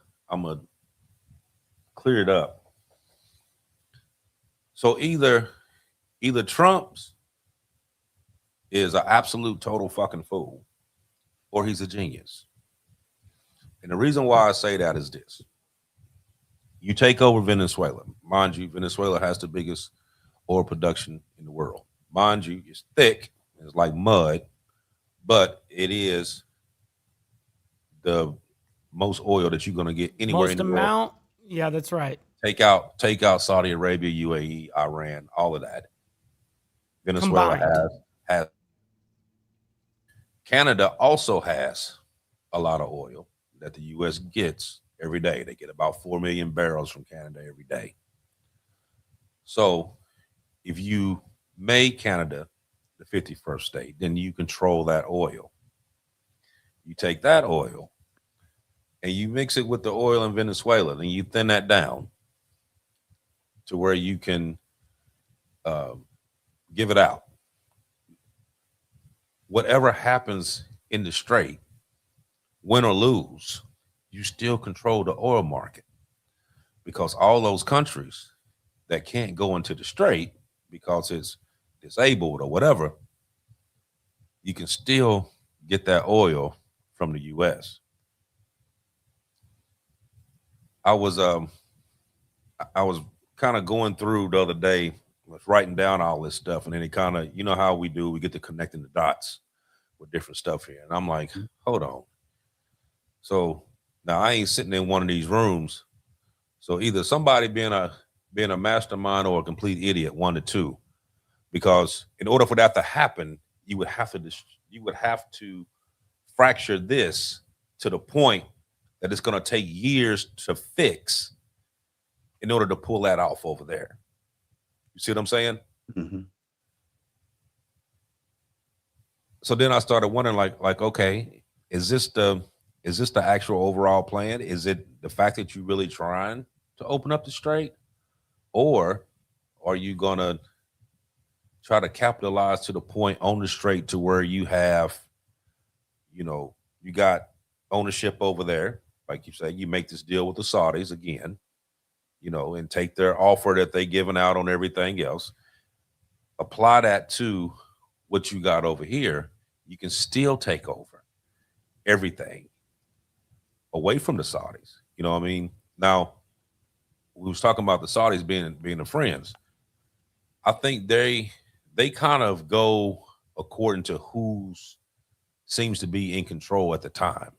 clear it up. So either Trump's is an absolute total fucking fool, or he's a genius. And the reason why I say that is this. You take over Venezuela. Mind you, Venezuela has the biggest oil production in the world. Mind you, it's thick, it's like mud, but it is the most oil that you're going to get anywhere Most in the amount. world. Yeah, that's right. Take out Saudi Arabia, UAE, Iran, all of that. Venezuela has. Canada also has a lot of oil that the U.S. gets every day. They get about 4 million barrels from Canada every day. So if you made Canada the 51st state, then you control that oil. You take that oil and you mix it with the oil in Venezuela, then you thin that down to where you can give it out. Whatever happens in the strait, win or lose, you still control the oil market, because all those countries that can't go into the strait because it's disabled or whatever, you can still get that oil from the U.S. I was kind of going through the other day, was writing down all this stuff, and then it kind of, you know how we do, we get to connecting the dots with different stuff here, and I'm like, hold on. So now I ain't sitting in one of these rooms. So either somebody being a mastermind or a complete idiot, one to two, because in order for that to happen, you would have to fracture this to the point that it's going to take years to fix in order to pull that off over there. You see what I'm saying? Mm-hmm. So then I started wondering, like, okay, is this the actual overall plan? Is it the fact that you're really trying to open up the strait, or are you gonna try to capitalize to the point on the strait to where you have, you got ownership over there, like you say, you make this deal with the Saudis again, and take their offer that they given out on everything else, apply that to what you got over here, you can still take over everything away from the Saudis. You know what I mean? Now, we was talking about the Saudis being the friends. I think they kind of go according to who seems to be in control at the time.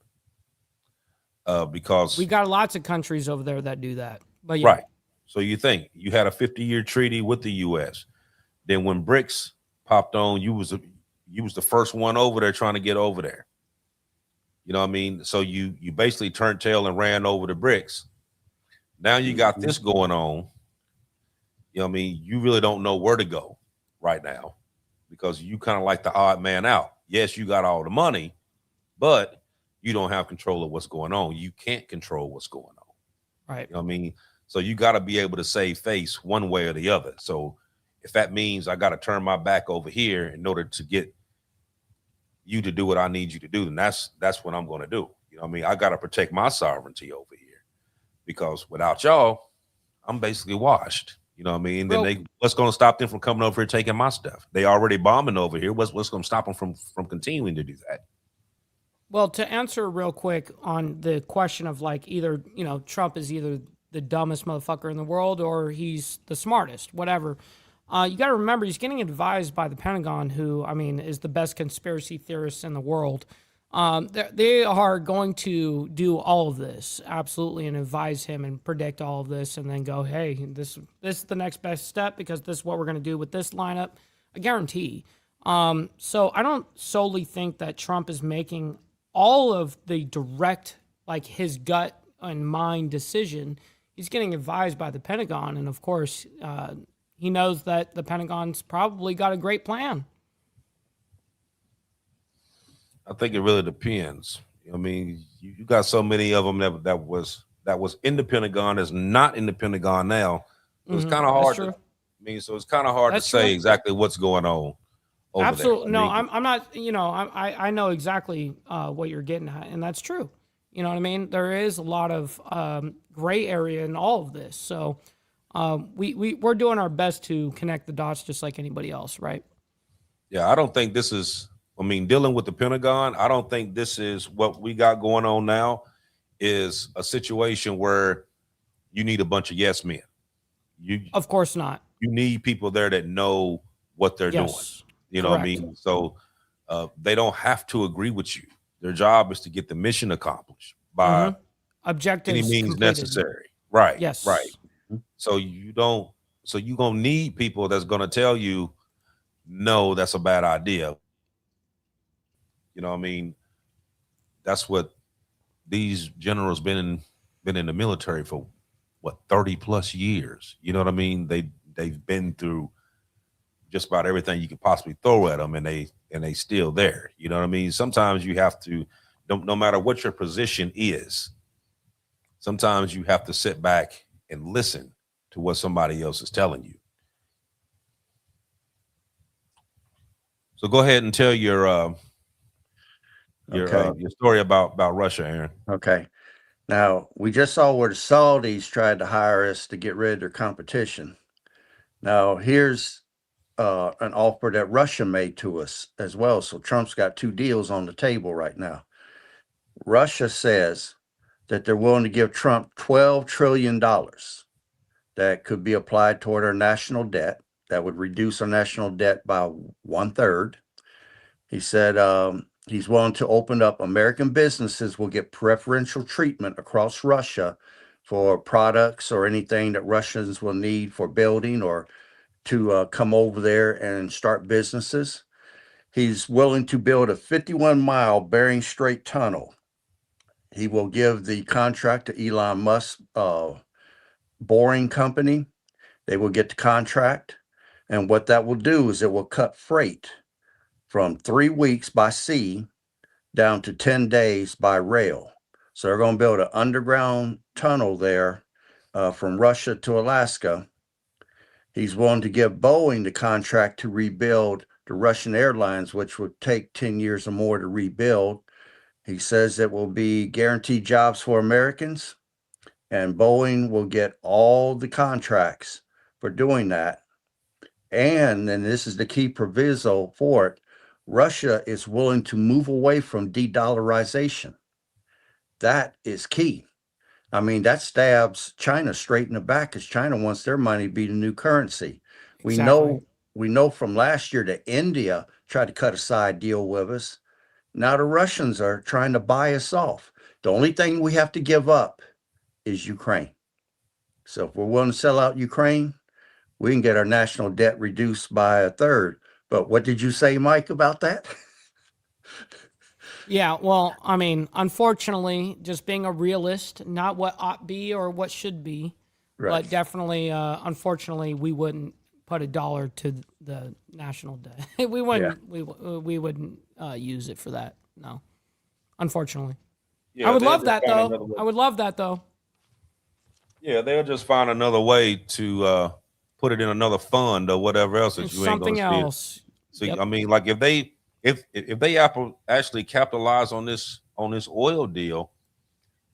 Because we got lots of countries over there that do that. But yeah. Right. So you think you had a 50-year treaty with the U.S. Then when BRICS popped on, you was the first one over there trying to get over there. You know what I mean? So you basically turned tail and ran over the BRICS. Now you got this going on. You know what I mean? You really don't know where to go right now, because you kind of like the odd man out. Yes, you got all the money, but you don't have control of what's going on. You can't control what's going on. Right. You know what I mean? So you got to be able to save face one way or the other. So if that means I got to turn my back over here in order to get you to do what I need you to do, then that's what I'm going to do. You know what I mean? I got to protect my sovereignty over here, because without y'all, I'm basically washed. You know what I mean? Then what's going to stop them from coming over here taking my stuff? They already bombing over here. What's going to stop them from continuing to do that? Well, to answer real quick on the question of like either, Trump is either the dumbest motherfucker in the world or he's the smartest, whatever. You got to remember, he's getting advised by the Pentagon, who, I mean, is the best conspiracy theorists in the world. They are going to do all of this, absolutely, and advise him and predict all of this, and then go, hey, this is the next best step because this is what we're going to do with this lineup. I guarantee. So I don't solely think that Trump is making all of the direct, like his gut and mind decision. He's getting advised by the Pentagon, and of course, he knows that the Pentagon's probably got a great plan. I think it really depends. I mean, you got so many of them that was in the Pentagon that's not in the Pentagon now. So it's kind of hard to. I mean, so it's kind of hard to say exactly what's going on over Absolutely. there. No, I'm not. You know, I know exactly what you're getting at, and that's true. You know what I mean? There is a lot of gray area in all of this. So we're doing our best to connect the dots, just like anybody else, right? Yeah, I don't think this is. I mean, dealing with the Pentagon, I don't think this is what we got going on now. Is a situation where you need a bunch of yes men. Of course not. You need people there that know what they're doing. You know what I mean? So they don't have to agree with you. Their job is to get the mission accomplished by objectives any means completed. Necessary. Right. Yes. Right. So you're gonna need people that's gonna tell you, no, that's a bad idea. You know what I mean? That's what these generals been in the military for, what, 30 plus years. You know what I mean? They've been through just about everything you could possibly throw at them, and they still there. You know what I mean? Sometimes you have to, no matter what your position is, sometimes you have to sit back and listen to what somebody else is telling you. So go ahead and tell your story about Russia, Aaron. Okay. Now, we just saw where the Saudis tried to hire us to get rid of their competition. Now, here's an offer that Russia made to us as well. So Trump's got two deals on the table right now. Russia says that they're willing to give Trump $12 trillion that could be applied toward our national debt. That would reduce our national debt by 1/3. He said he's willing to open up. American businesses will get preferential treatment across Russia for products or anything that Russians will need for building or to come over there and start businesses. He's willing to build a 51-mile Bering Strait tunnel. He will give the contract to Elon Musk boring company. They will get the contract. And what that will do is it will cut freight from 3 weeks by sea down to 10 days by rail. So they're going to build an underground tunnel there from Russia to Alaska. He's willing to give Boeing the contract to rebuild the Russian airlines, which would take 10 years or more to rebuild. He says it will be guaranteed jobs for Americans, and Boeing will get all the contracts for doing that. And then this is the key proviso for it. Russia is willing to move away from de-dollarization. That is key. I mean, that stabs China straight in the back because China wants their money to be the new currency. Exactly. We know from last year that India tried to cut a side deal with us. Now the Russians are trying to buy us off. The only thing we have to give up is Ukraine. So if we're willing to sell out Ukraine, we can get our national debt reduced by 1/3. But what did you say, Mike, about that? Yeah, well, I mean, unfortunately, just being a realist, not what ought be or what should be, but definitely, unfortunately, we wouldn't put $1 to the national debt. We wouldn't. We wouldn't use it for that. No, unfortunately. Yeah, I would love that though. I would love that though. Yeah, they'll just find another way to put it in another fund or whatever else that It's you ain't something gonna see. else. So Yep. I mean, like if they actually capitalize on this oil deal,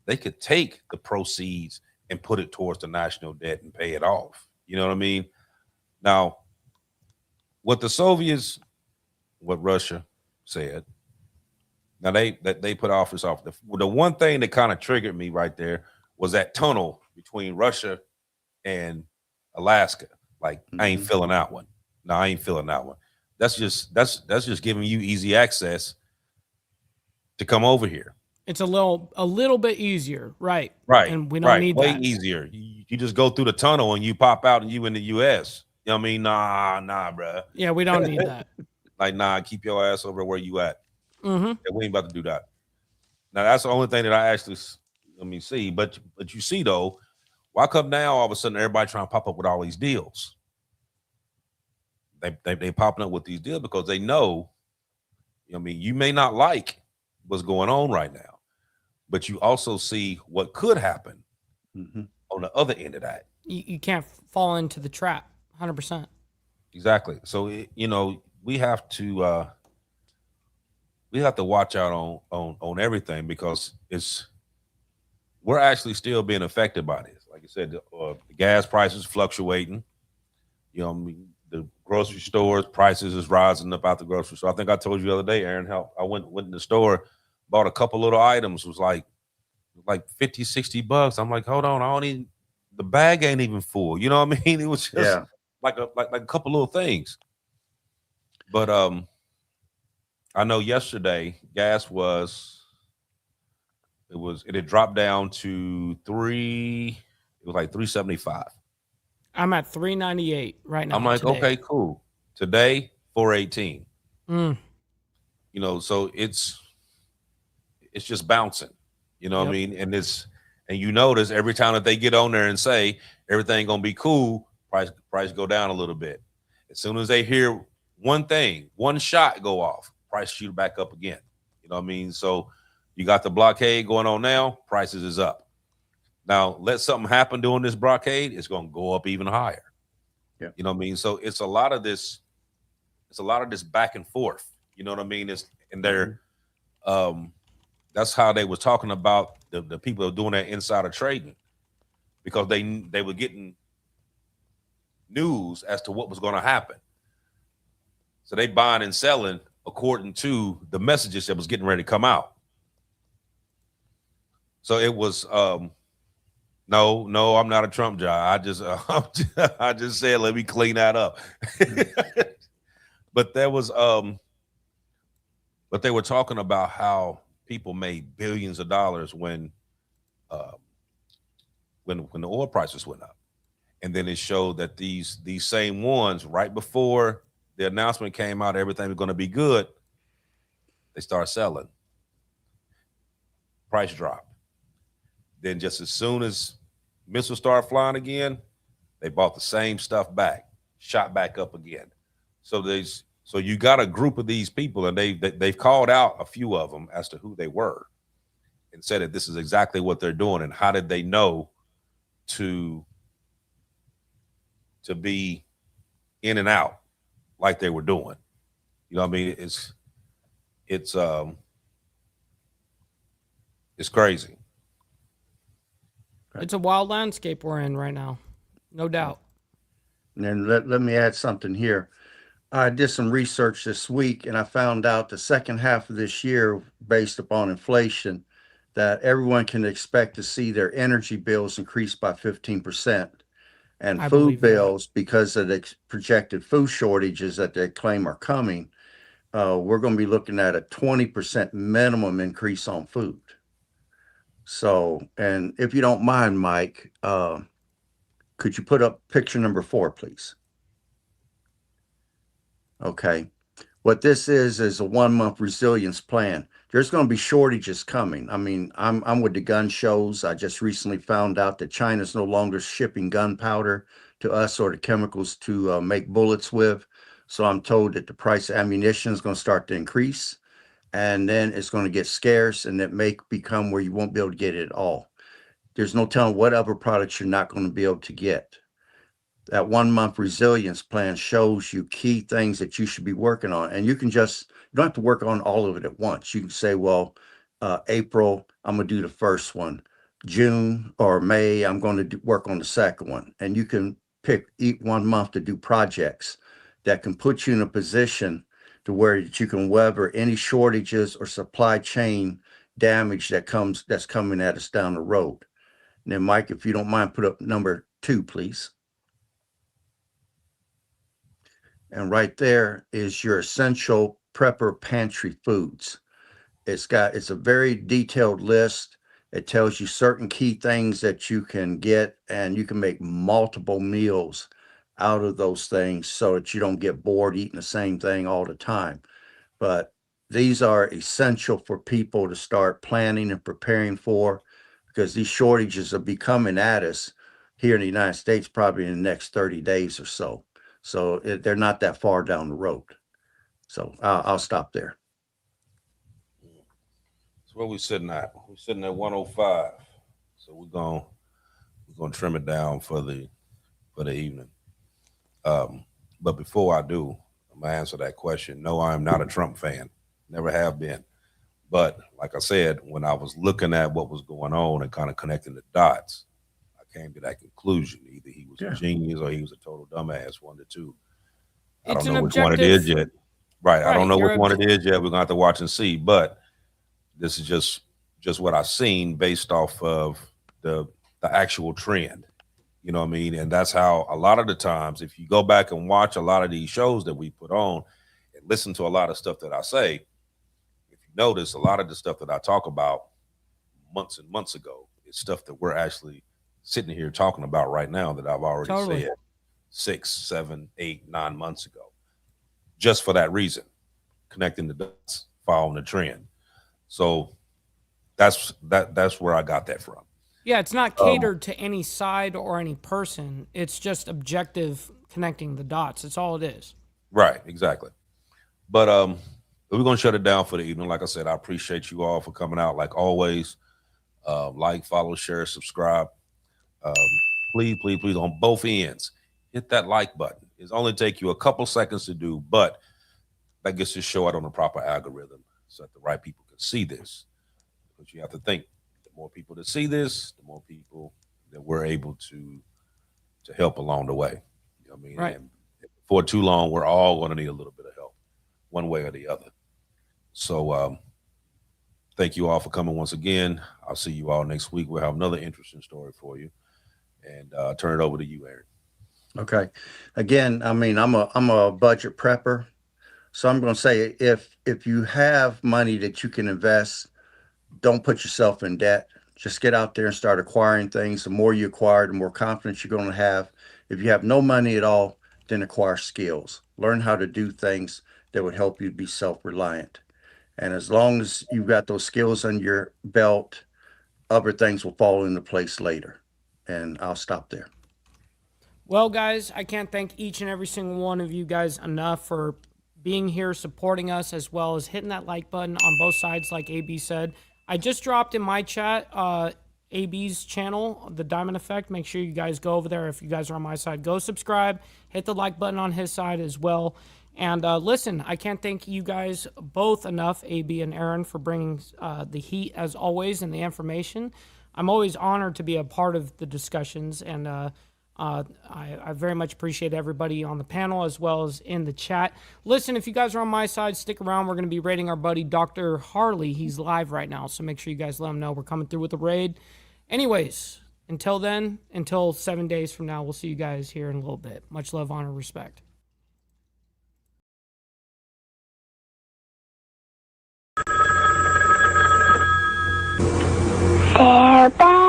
they could take the proceeds and put it towards the national debt and pay it off. You know what I mean? Now, what the Soviets, what Russia said, now they put office off. The one thing that kind of triggered me right there was that tunnel between Russia and Alaska. Like, I ain't filling that one. No, I ain't filling that one. That's just giving you easy access to come over here. It's a little bit easier, right? Right. And we don't need way that. easier. You just go through the tunnel and you pop out and you in the US. You know what I mean? Nah, bro. Yeah, we don't need that. Like, nah, keep your ass over where you at. Mm-hmm. Yeah, we ain't about to do that. Now that's the only thing that I actually Let me see. But you see though, why come now all of a sudden everybody trying to pop up with all these deals? They popping up with these deals because they know, I mean, you may not like what's going on right now, but you also see what could happen on the other end of that. You can't fall into the trap. 100%. Exactly. So we have to watch out on everything, because we're actually still being affected by this. Like I said, the gas prices fluctuating. I mean, the grocery stores prices is rising up out the grocery store. I think I told you the other day, Aaron, how I went in the store, bought a couple little items, was like $50-$60. I'm like, hold on, I don't even, the bag ain't even full. You know what I mean? It was just like a couple little things. But I know yesterday gas it had dropped down to like 375. I'm at 398 right now. I'm like, today. okay, cool. Today, 418. Mm. So it's just bouncing. You know what I mean? And you notice every time that they get on there and say everything gonna be cool, price go down a little bit. As soon as they hear one thing, one shot go off, price shoot back up again. You know what I mean? So you got the blockade going on now, prices is up. Now let something happen during this blockade, it's gonna go up even higher. Yeah. You know what I mean? So it's a lot of this back and forth. You know what I mean? That's how they were talking about the people doing that insider trading, because they were getting news as to what was going to happen. So they buying and selling according to the messages that was getting ready to come out. So it was no, I'm not a Trump guy. I just said let me clean that up. But there was but they were talking about how people made billions of dollars when the oil prices went up. And then it showed that these same ones, right before the announcement came out, everything was going to be good, they start selling. Price dropped. Then just as soon as missiles started flying again, they bought the same stuff back, shot back up again. So you got a group of these people, and they've called out a few of them as to who they were and said that this is exactly what they're doing. And how did they know to be in and out like they were doing? You know what I mean? It's crazy. It's a wild landscape we're in right now, no doubt. And let me add something here. I did some research this week, and I found out the second half of this year, based upon inflation, that everyone can expect to see their energy bills increase by 15%. And food bills, because of the projected food shortages that they claim are coming, we're going to be looking at a 20% minimum increase on food. So, and if you don't mind, Mike, could you put up picture number 4, please? Okay. What this is a 1-month resilience plan. There's going to be shortages coming. I mean, I'm with the gun shows. I just recently found out that China's no longer shipping gunpowder to us, or the chemicals to make bullets with. So I'm told that the price of ammunition is going to start to increase, and then it's going to get scarce, and it may become where you won't be able to get it at all. There's no telling what other products you're not going to be able to get. That 1-month resilience plan shows you key things that you should be working on. And you don't have to work on all of it at once. You can say, well, April, I'm going to do the first one. June or May, I'm going to work on the second one. And you can pick each 1 month to do projects that can put you in a position to where you can weather any shortages or supply chain damage that's coming at us down the road. And then, Mike, if you don't mind, put up number 2, please. And right there is your essential prepper pantry foods. It's a very detailed list. It tells you certain key things that you can get, and you can make multiple meals out of those things so that you don't get bored eating the same thing all the time. But these are essential for people to start planning and preparing for, because these shortages will be coming at us here in the United States probably in the next 30 days or so. So they're not that far down the road. So I'll stop there. So where we sitting at? We're sitting at 105. So we're gonna trim it down for the evening. But before I do, I'm gonna answer that question. No, I am not a Trump fan. Never have been. But like I said, when I was looking at what was going on and kind of connecting the dots, I came to that conclusion. Either he was a genius or he was a total dumbass, one of the two. I don't know which one it is yet. Right. I don't know which one it is yet. We're gonna have to watch and see. But this is just what I've seen based off of the actual trend. You know what I mean? And that's how a lot of the times, if you go back and watch a lot of these shows that we put on and listen to a lot of stuff that I say, if you notice, a lot of the stuff that I talk about months and months ago is stuff that we're actually sitting here talking about right now that I've already said 6, 7, 8, 9 months ago. Just for that reason, connecting the dots, following the trend. So that's where I got that from. Yeah, it's not catered to any side or any person. It's just objective connecting the dots. That's all it is. Right, exactly. But we're gonna shut it down for the evening. Like I said, I appreciate you all for coming out. Like always, like, follow, share, subscribe. Please, please, please, on both ends, hit that like button. It's only take you a couple seconds to do, but that gets to show it on the proper algorithm so that the right people can see this. Because you have to think, the more people that see this, the more people that we're able to help along the way. You know what I mean? Right. And for too long, we're all going to need a little bit of help, one way or the other. So thank you all for coming once again. I'll see you all next week. We'll have another interesting story for you. And turn it over to you, Aaron. Okay. Again, I mean, I'm a budget prepper. So I'm going to say if you have money that you can invest, don't put yourself in debt. Just get out there and start acquiring things. The more you acquire, the more confidence you're going to have. If you have no money at all, then acquire skills. Learn how to do things that would help you be self-reliant. And as long as you've got those skills on your belt, other things will fall into place later. And I'll stop there. Well, guys, I can't thank each and every single one of you guys enough for being here, supporting us, as well as hitting that like button on both sides, like AB said. I just dropped in my chat AB's channel, The Diamond Effect. Make sure you guys go over there. If you guys are on my side, go subscribe. Hit the like button on his side as well. And listen, I can't thank you guys both enough, AB and Aaron, for bringing the heat, as always, and the information. I'm always honored to be a part of the discussions, and I very much appreciate everybody on the panel as well as in the chat. Listen, if you guys are on my side, stick around. We're going to be raiding our buddy Dr. Harley. He's live right now, so make sure you guys let him know we're coming through with the raid. Anyways, until then, until 7 days from now, we'll see you guys here in a little bit. Much love, honor, respect. They're back.